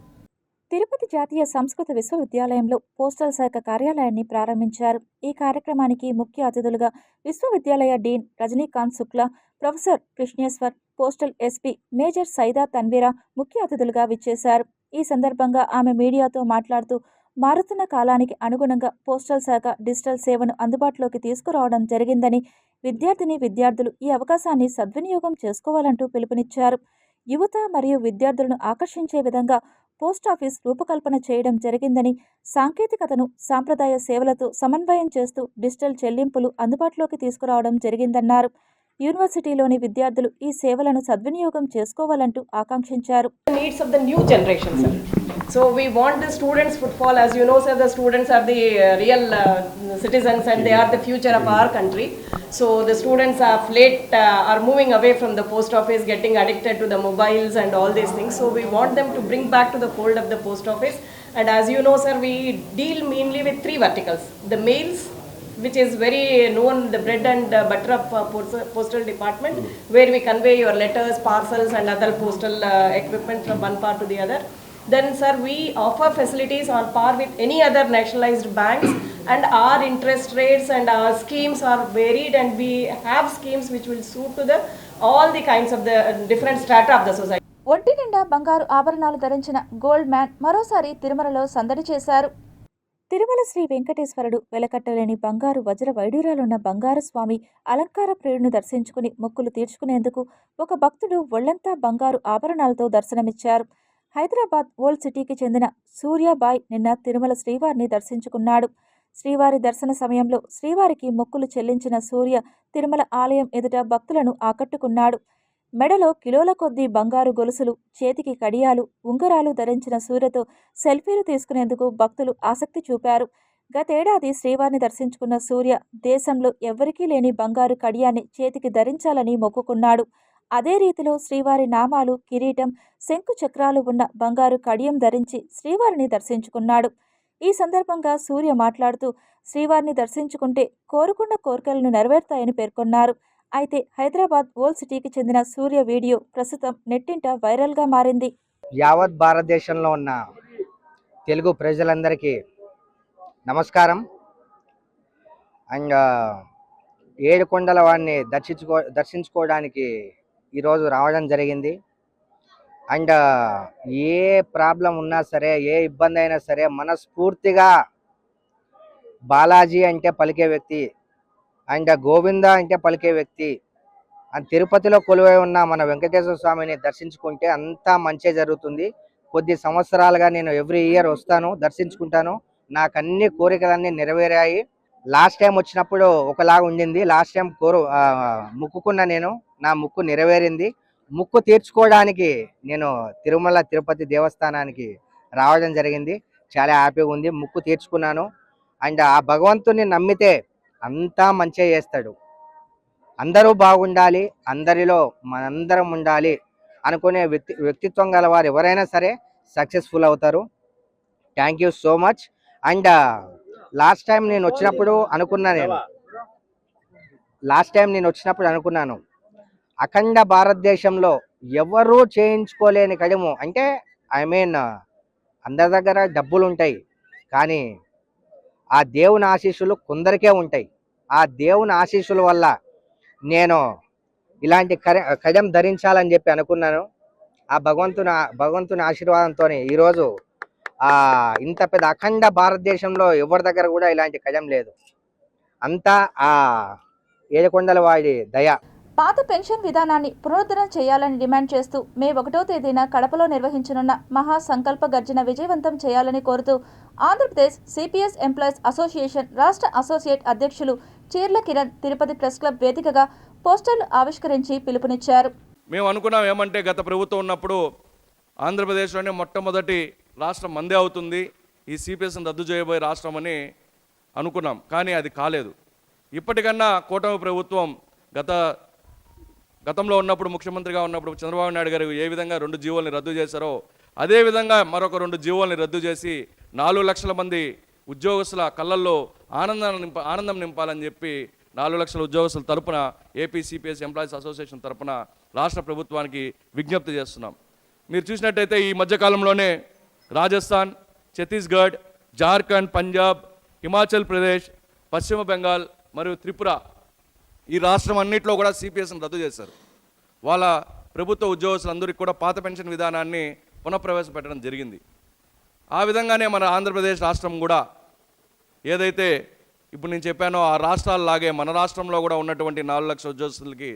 తిరుపతి జాతీయ సంస్కృత విశ్వవిద్యాలయంలో పోస్టల్ శాఖ కార్యాలయాన్ని ప్రారంభించారు. ఈ కార్యక్రమానికి ముఖ్య అతిథులుగా విశ్వవిద్యాలయ dean Rajinikanth Shukla, professor Krishneswar, postal SP major Saida Tanveera ముఖ్య అతిథులుగా విచ్చేశారు. ఈ సందర్భంగా ఆమె మీడియాతో మాట్లాడుతూ మారుతున్న కాలానికి అనుగుణంగా పోస్టల్ శాఖ డిజిటల్ సేవను అందుబాటులోకి తీసుకురావడం జరిగిందని విద్యార్థులు ఈ అవకాశాన్ని సద్వినియోగం చేసుకోవాలంటూ పిలుపునిచ్చారు. యువత మరియు విద్యార్థులను ఆకర్షించే విధంగా పోస్టాఫీస్ రూపకల్పన చేయడం జరిగిందని, సాంకేతికతను సాంప్రదాయ సేవలతో సమన్వయం చేస్తూ డిజిటల్ చెల్లింపులు అందుబాటులోకి తీసుకురావడం జరిగిందన్నారు. యూనివర్సిటీలోని విద్యార్థులు ఈ సేవలను సద్వినియోగం చేసుకోవాలంటూ ఆకాంక్షించారు. Needs of the new generation, sir. So we want the students footfall, as you know, sir, the students are the real citizens and they are the future of our country. So the students are moving away from the post office, getting addicted to the mobiles and all these things. So we want them to bring back to the fold of the post office. And as you know, sir, we deal mainly with 3 verticals. The mails, which is very known, the bread and butter of postal department, where we convey your letters, parcels and other postal equipment from one part to the other. Then, sir, we offer facilities on par with any other nationalized banks, and our interest rates and our schemes are varied, and we have schemes which will suit to all the kinds of the different strata of the society. ఒంటి నిండా బంగారు ఆభరణాలు ధరించిన gold man మరోసారి తిరుమలలో సందడి చేశారు. తిరుమల శ్రీ వెంకటేశ్వరుడు వెలకట్టలేని బంగారు వజ్ర వైడూర్యాలున్న బంగారు స్వామి అలంకార ప్రియుడిని దర్శించుకుని మొక్కులు తీర్చుకునేందుకు ఒక భక్తుడు ఒళ్లంతా బంగారు ఆభరణాలతో దర్శనమిచ్చారు. హైదరాబాద్ ఓల్డ్ సిటీకి చెందిన సూర్యాబాయ్ నిన్న తిరుమల శ్రీవారిని దర్శించుకున్నాడు. శ్రీవారి దర్శన సమయంలో శ్రీవారికి మొక్కులు చెల్లించిన సూర్య తిరుమల ఆలయం ఎదుట భక్తులను ఆకట్టుకున్నాడు. మెడలో కిలోల కొద్దీ బంగారు గొలుసులు, చేతికి కడియాలు, ఉంగరాలు ధరించిన సూర్యతో సెల్ఫీలు తీసుకునేందుకు భక్తులు ఆసక్తి చూపారు. గతేడాది శ్రీవారిని దర్శించుకున్న సూర్య దేశంలో ఎవ్వరికీ లేని బంగారు కడియాన్ని చేతికి ధరించాలని మొక్కుకున్నాడు. అదే రీతిలో శ్రీవారి నామాలు, కిరీటం, శంకు చక్రాలు ఉన్న బంగారు కడియం ధరించి శ్రీవారిని దర్శించుకున్నాడు. ఈ సందర్భంగా సూర్య మాట్లాడుతూ శ్రీవారిని దర్శించుకుంటే కోరుకున్న కోరికలను నెరవేరుతాయని పేర్కొన్నారు. అయితే హైదరాబాద్ ఓల్డ్ సిటీకి చెందిన సూర్య వీడియో ప్రస్తుతం నెట్టింట వైరల్గా మారింది. యావత్ భారతదేశంలో ఉన్న తెలుగు ప్రజలందరికీ నమస్కారం. అండ్ ఏడుకొండల వాడిని దర్శించుకోవడానికి ఈరోజు రావడం జరిగింది. అండ్ ఏ ప్రాబ్లం ఉన్నా సరే, ఏ ఇబ్బంది అయినా సరే, మనస్ఫూర్తిగా బాలాజీ అంటే పలికే వ్యక్తి అండ్ గోవింద అంటే పలికే వ్యక్తి అండ్ తిరుపతిలో కొలువై ఉన్న మన వెంకటేశ్వర స్వామిని దర్శించుకుంటే అంతా మంచి జరుగుతుంది. కొద్ది సంవత్సరాలుగా నేను ఎవ్రీ ఇయర్ వస్తాను, దర్శించుకుంటాను. నాకు అన్ని కోరికలన్నీ నెరవేరాయి. లాస్ట్ టైం వచ్చినప్పుడు ఒకలాగా ఉండింది. లాస్ట్ టైం ముక్కుకున్న నేను, నా ముక్కు నెరవేరింది. ముక్కు తీర్చుకోవడానికి నేను తిరుపతి దేవస్థానానికి రావడం జరిగింది. చాలా హ్యాపీగా ఉంది. ముక్కు తీర్చుకున్నాను. అండ్ ఆ భగవంతుని నమ్మితే అంతా మంచిగా చేస్తాడు. అందరూ బాగుండాలి, అందరిలో మనందరం ఉండాలి అనుకునే వ్యక్తిత్వం గల వారు ఎవరైనా సరే సక్సెస్ఫుల్ అవుతారు. Thank you so much. And last time నేను వచ్చినప్పుడు అనుకున్నాను అఖండ భారతదేశంలో ఎవరూ చేయించుకోలేని కడిము అంటే అందరి దగ్గర డబ్బులు ఉంటాయి, కానీ ఆ దేవుని ఆశీస్సులు కొందరికే ఉంటాయి. ఆ దేవుని ఆశీస్సుల వల్ల నేను ఇలాంటి కడియం ధరించాలని చెప్పి అనుకున్నాను. ఆ భగవంతుని ఆశీర్వాదంతో ఈరోజు ఇంత పెద్ద అఖండ భారతదేశంలో ఎవరి దగ్గర కూడా ఇలాంటి కడియం లేదు. అంతా ఆ ఏడుకొండల వాడి దయ. పాత పెన్షన్ విధానాన్ని పునరుద్ధరణ చేయాలని డిమాండ్ చేస్తూ మే 1వ తేదీన కడపలో నిర్వహించనున్న మహా సంకల్ప గర్జన విజయవంతం చేయాలని కోరుతూ ఆంధ్రప్రదేశ్ సిపిఎస్ ఎంప్లాయీస్ అసోసియేషన్ రాష్ట్ర అసోసియేట్ అధ్యక్షులు చీర్ల కిరణ్ తిరుపతి ప్రెస్ క్లబ్ వేదికగా పోస్టర్లు ఆవిష్కరించి పిలుపునిచ్చారు. మేము అనుకున్నాం ఏమంటే గత ప్రభుత్వం ఉన్నప్పుడు ఆంధ్రప్రదేశ్లోనే మొట్టమొదటి రాష్ట్రం మందే అవుతుంది, ఈ సిపిఎస్ని రద్దు చేయబోయే రాష్ట్రం అని అనుకున్నాం. కానీ అది కాలేదు. ఇప్పటికన్నా కూటమి ప్రభుత్వం గతంలో ఉన్నప్పుడు ముఖ్యమంత్రిగా ఉన్నప్పుడు చంద్రబాబు నాయుడు గారు ఏ విధంగా 2 జీవోల్ని రద్దు చేశారో అదేవిధంగా మరొక 2 జీవోల్ని రద్దు చేసి 4 లక్షల మంది ఉద్యోగస్తుల కళ్ళల్లో ఆనందం నింపాలని చెప్పి 4 లక్షల ఉద్యోగస్తుల తరపున ఏపీ సిపిఎస్ ఎంప్లాయీస్ అసోసియేషన్ తరపున రాష్ట్ర ప్రభుత్వానికి విజ్ఞప్తి చేస్తున్నాం. మీరు చూసినట్టయితే ఈ మధ్యకాలంలోనే రాజస్థాన్, ఛత్తీస్గఢ్, జార్ఖండ్, పంజాబ్, హిమాచల్ ప్రదేశ్, పశ్చిమ బెంగాల్ మరియు త్రిపుర ఈ రాష్ట్రం అన్నింటిలో కూడా సిపిఎస్ని రద్దు చేశారు. వాళ్ళ ప్రభుత్వ ఉద్యోగస్తులందరికీ కూడా పాత పెన్షన్ విధానాన్ని పునఃప్రవేశపెట్టడం జరిగింది. ఆ విధంగానే మన ఆంధ్రప్రదేశ్ రాష్ట్రం కూడా ఏదైతే ఇప్పుడు నేను చెప్పానో ఆ రాష్ట్రాలలాగే మన రాష్ట్రంలో కూడా ఉన్నటువంటి 4 లక్షల ఉద్యోగస్తులకి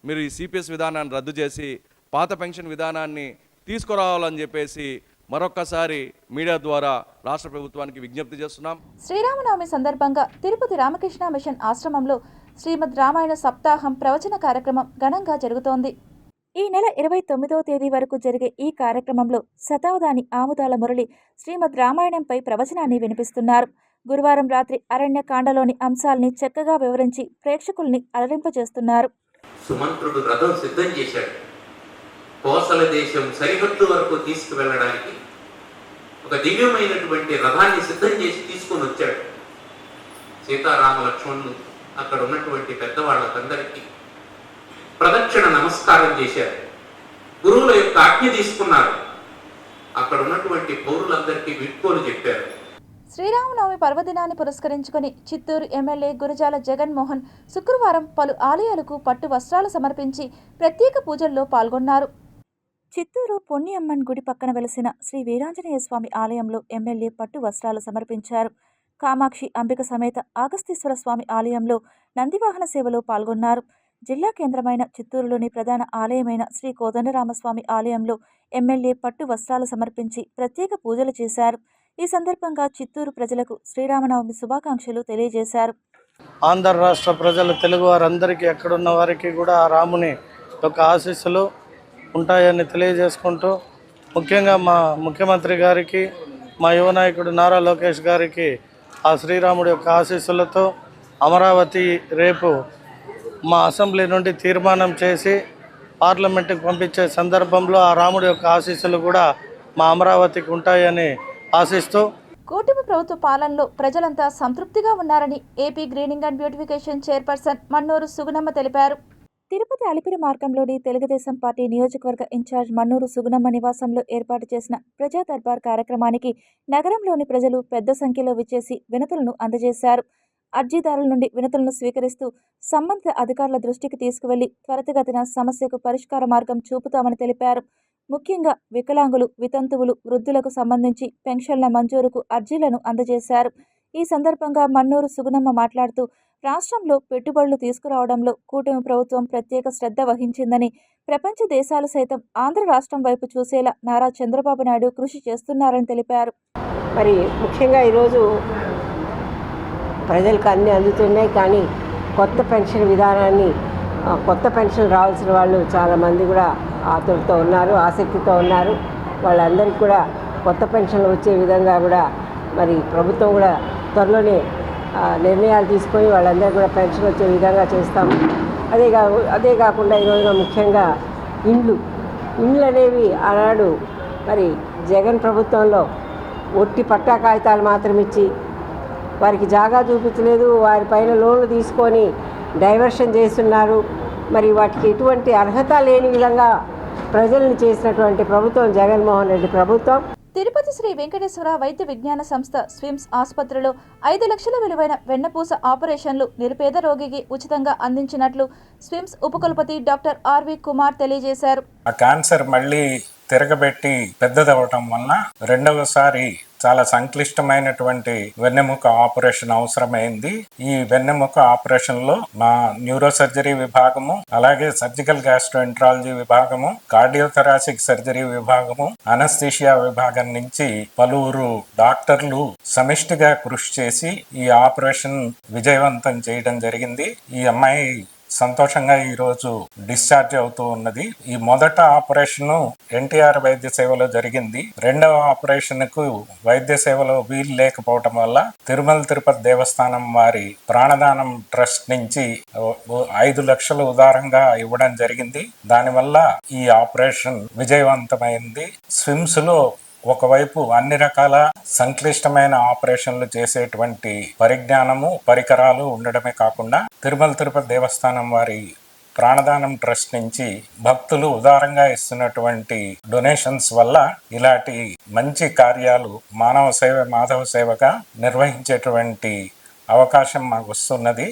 మీరు ఈ సిపిఎస్ విధానాన్ని రద్దు చేసి పాత పెన్షన్ విధానాన్ని తీసుకురావాలని చెప్పేసి మరొక్కసారి మీడియా ద్వారా రాష్ట్ర ప్రభుత్వానికి విజ్ఞప్తి చేస్తున్నాం. శ్రీరామనవమి సందర్భంగా తిరుపతి రామకృష్ణ మిషన్ ఆశ్రమంలో శ్రీమద్ రామాయణ సప్తాహం ప్రవచన కార్యక్రమం ఘనంగా జరుగుతోంది. ఈ నెల 29వ తేదీ వరకు జరిగే ఈ కార్యక్రమంలో శతావధాని ఆముదాల మురళి శ్రీమద్ రామాయణంపై ప్రవచనాన్ని వినిపిస్తున్నారు. గురువారం రాత్రి అరణ్యకాండలోని అంశాల్ని చక్కగా వివరించి ప్రేక్షకుల్ని అలరింపజేస్తున్నారు. సుమంత్రుడు రథం సిద్ధం చేశాడు. కోసల దేశం సరిహద్దు వరకు తీసుకువెళ్ళడానికి ఒక దివ్యమైనటువంటి రథాన్ని సిద్ధం చేసి తీసుకొని వచ్చాడు. సీతారామ లక్ష్మణులు అక్కడ ఉన్నటువంటి పెద్దవాళ్ళకందరికీ ప్రదక్షిణ నమస్కారం చేశారు. గురువుల యొక్క ఆజ్ఞ తీసుకున్నారు. అక్కడ ఉన్నటువంటి పౌరులందరికీ వీడ్కోలు చెప్పారు. శ్రీరామనవమి పర్వదినాన్ని పురస్కరించుకుని చిత్తూరు ఎమ్మెల్యే గురజాల జగన్మోహన్ శుక్రవారం పలు ఆలయాలకు పట్టు వస్త్రాలు సమర్పించి ప్రత్యేక పూజల్లో పాల్గొన్నారు. చిత్తూరు పొన్నియమ్మన్ గుడి పక్కన వెలసిన శ్రీ వీరాంజనేయ స్వామి ఆలయంలో ఎమ్మెల్యే పట్టు వస్త్రాలు సమర్పించారు. కామాక్షి అంబిక సమేత అగస్తీశ్వర స్వామి ఆలయంలో నందివాహన సేవలో పాల్గొన్నారు. జిల్లా కేంద్రమైన చిత్తూరులోని ప్రధాన ఆలయమైన శ్రీ కోదండరామస్వామి ఆలయంలో ఎమ్మెల్యే పట్టు వస్త్రాలు సమర్పించి ప్రత్యేక పూజలు చేశారు. ఈ సందర్భంగా చిత్తూరు ప్రజలకు శ్రీరామనవమి శుభాకాంక్షలు తెలియజేశారు. ఆంధ్ర రాష్ట్ర ప్రజలు, తెలుగు వారందరికీ, ఎక్కడున్న వారికి కూడా ఆ రాముని యొక్క ఆశీస్సులు ఉంటాయని తెలియజేసుకుంటూ, ముఖ్యంగా మా ముఖ్యమంత్రి గారికి, మా యువ నాయకుడు నారా లోకేష్ గారికి ఆ శ్రీరాముడి యొక్క ఆశీస్సులతో అమరావతి రేపు మా అసెంబ్లీ నుండి తీర్మానం చేసి పార్లమెంటుకు పంపించే సందర్భంలో ఆ రాముడి యొక్క ఆశీస్సులు కూడా మా అమరావతికి ఉంటాయని ఆశిస్తూ, కూటమి ప్రభుత్వ పాలనలో ప్రజలంతా సంతృప్తిగా ఉన్నారని AP greening and beautification chairperson Mannur Sugunamma తెలిపారు. తిరుపతి అలిపిరి మార్గంలోని తెలుగుదేశం పార్టీ నియోజకవర్గ ఇన్ఛార్జ్ మన్నూరు సుగుణమ్మ నివాసంలో ఏర్పాటు చేసిన ప్రజా దర్బార్ కార్యక్రమానికి నగరంలోని ప్రజలు పెద్ద సంఖ్యలో విచ్చేసి వినతులను అందజేశారు. అర్జీదారుల నుండి వినతులను స్వీకరిస్తూ సంబంధిత అధికారుల దృష్టికి తీసుకువెళ్లి త్వరితగతిన సమస్యకు పరిష్కార మార్గం చూపుతామని తెలిపారు. ముఖ్యంగా వికలాంగులు, వితంతువులు, వృద్ధులకు సంబంధించి పెన్షన్ల మంజూరుకు అర్జీలను అందజేశారు. ఈ సందర్భంగా మన్నూరు సుగుణమ్మ మాట్లాడుతూ, రాష్ట్రంలో పెట్టుబడులు తీసుకురావడంలో కూటమి ప్రభుత్వం ప్రత్యేక శ్రద్ధ వహించిందని, ప్రపంచ దేశాలు సైతం ఆంధ్ర రాష్ట్రం వైపు చూసేలా నారా చంద్రబాబు నాయుడు కృషి చేస్తున్నారని తెలిపారు. మరి ముఖ్యంగా ఈరోజు ప్రజలకు అన్నీ అందుతున్నాయి, కానీ కొత్త పెన్షన్ విధానాన్ని, కొత్త పెన్షన్ రావాల్సిన వాళ్ళు చాలామంది కూడా ఆతృతతో ఉన్నారు, ఆసక్తితో ఉన్నారు. వాళ్ళందరికీ కూడా కొత్త పెన్షన్లు వచ్చే విధంగా కూడా మరి ప్రభుత్వం కూడా త్వరలోనే నిర్ణయాలు తీసుకొని వాళ్ళందరికీ కూడా పెన్షన్ వచ్చే విధంగా చేస్తాము. అదే కాకుండా ఈరోజున ముఖ్యంగా ఇండ్లు అనేవి ఆనాడు మరి జగన్ ప్రభుత్వంలో ఒట్టి పట్టా కాగితాలు మాత్రం ఇచ్చి వారికి జాగా చూపించలేదు, వారిపైన లోన్లు తీసుకొని డైవర్షన్ చేస్తున్నారు. మరి వాటికి ఎటువంటి అర్హత లేని విధంగా ప్రజల్ని చేసినటువంటి ప్రభుత్వం జగన్మోహన్ రెడ్డి ప్రభుత్వం. తిరుపతి శ్రీ వెంకటేశ్వర వైద్య విజ్ఞాన సంస్థ స్విమ్స్ ఆసుపత్రిలో 5 లక్షల విలువైన వెన్నపూస ఆపరేషన్లు నిరుపేద రోగికి ఉచితంగా అందించినట్లు స్విమ్స్ ఉపకులపతి డాక్టర్ ఆర్వి కుమార్ తెలియజేశారు. ఆ క్యాన్సర్ మళ్ళీ తిరగబెట్టి పెద్దదవటం వలన రెండవసారి చాలా సంక్లిష్టమైనటువంటి వెన్నెముక ఆపరేషన్ అవసరమైంది. ఈ వెన్నెముక ఆపరేషన్ లో మా న్యూరో సర్జరీ విభాగము, అలాగే సర్జికల్ గ్యాస్ట్రోఎంట్రాలజీ విభాగము, కార్డియోథొరాసిక్ సర్జరీ విభాగము, అనస్థీషియా విభాగం నుంచి పలువురు డాక్టర్లు సమిష్టిగా కృషి చేసి ఈ ఆపరేషన్ విజయవంతం చేయడం జరిగింది. ఈ అమ్మాయి సంతోషంగా ఈరోజు డిశ్చార్జ్ అవుతూ ఉన్నది. ఈ మొదట ఆపరేషన్ ఎన్టీఆర్ వైద్య సేవలో జరిగింది. రెండవ ఆపరేషన్ కు వైద్య సేవలో వీలు లేకపోవటం వల్ల తిరుమల తిరుపతి దేవస్థానం వారి ప్రాణదానం ట్రస్ట్ నుంచి 5 లక్షలు ఉదారంగా ఇవ్వడం జరిగింది. దానివల్ల ఈ ఆపరేషన్ విజయవంతమైంది. స్విమ్స్ లో ఒకవైపు అన్ని రకాల సంక్లిష్టమైన ఆపరేషన్లు చేసేటువంటి పరిజ్ఞానము, పరికరాలు ఉండడమే కాకుండా తిరుమల తిరుపతి దేవస్థానం వారి ప్రాణదానం ట్రస్ట్ నుంచి భక్తులు ఉదారంగా ఇస్తున్నటువంటి డొనేషన్స్ వల్ల ఇలాంటి మంచి కార్యాలు మానవ సేవ, మాధవ సేవగా నిర్వహించేటువంటి అవకాశం మాకు వస్తున్నది.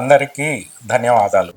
అందరికీ ధన్యవాదాలు.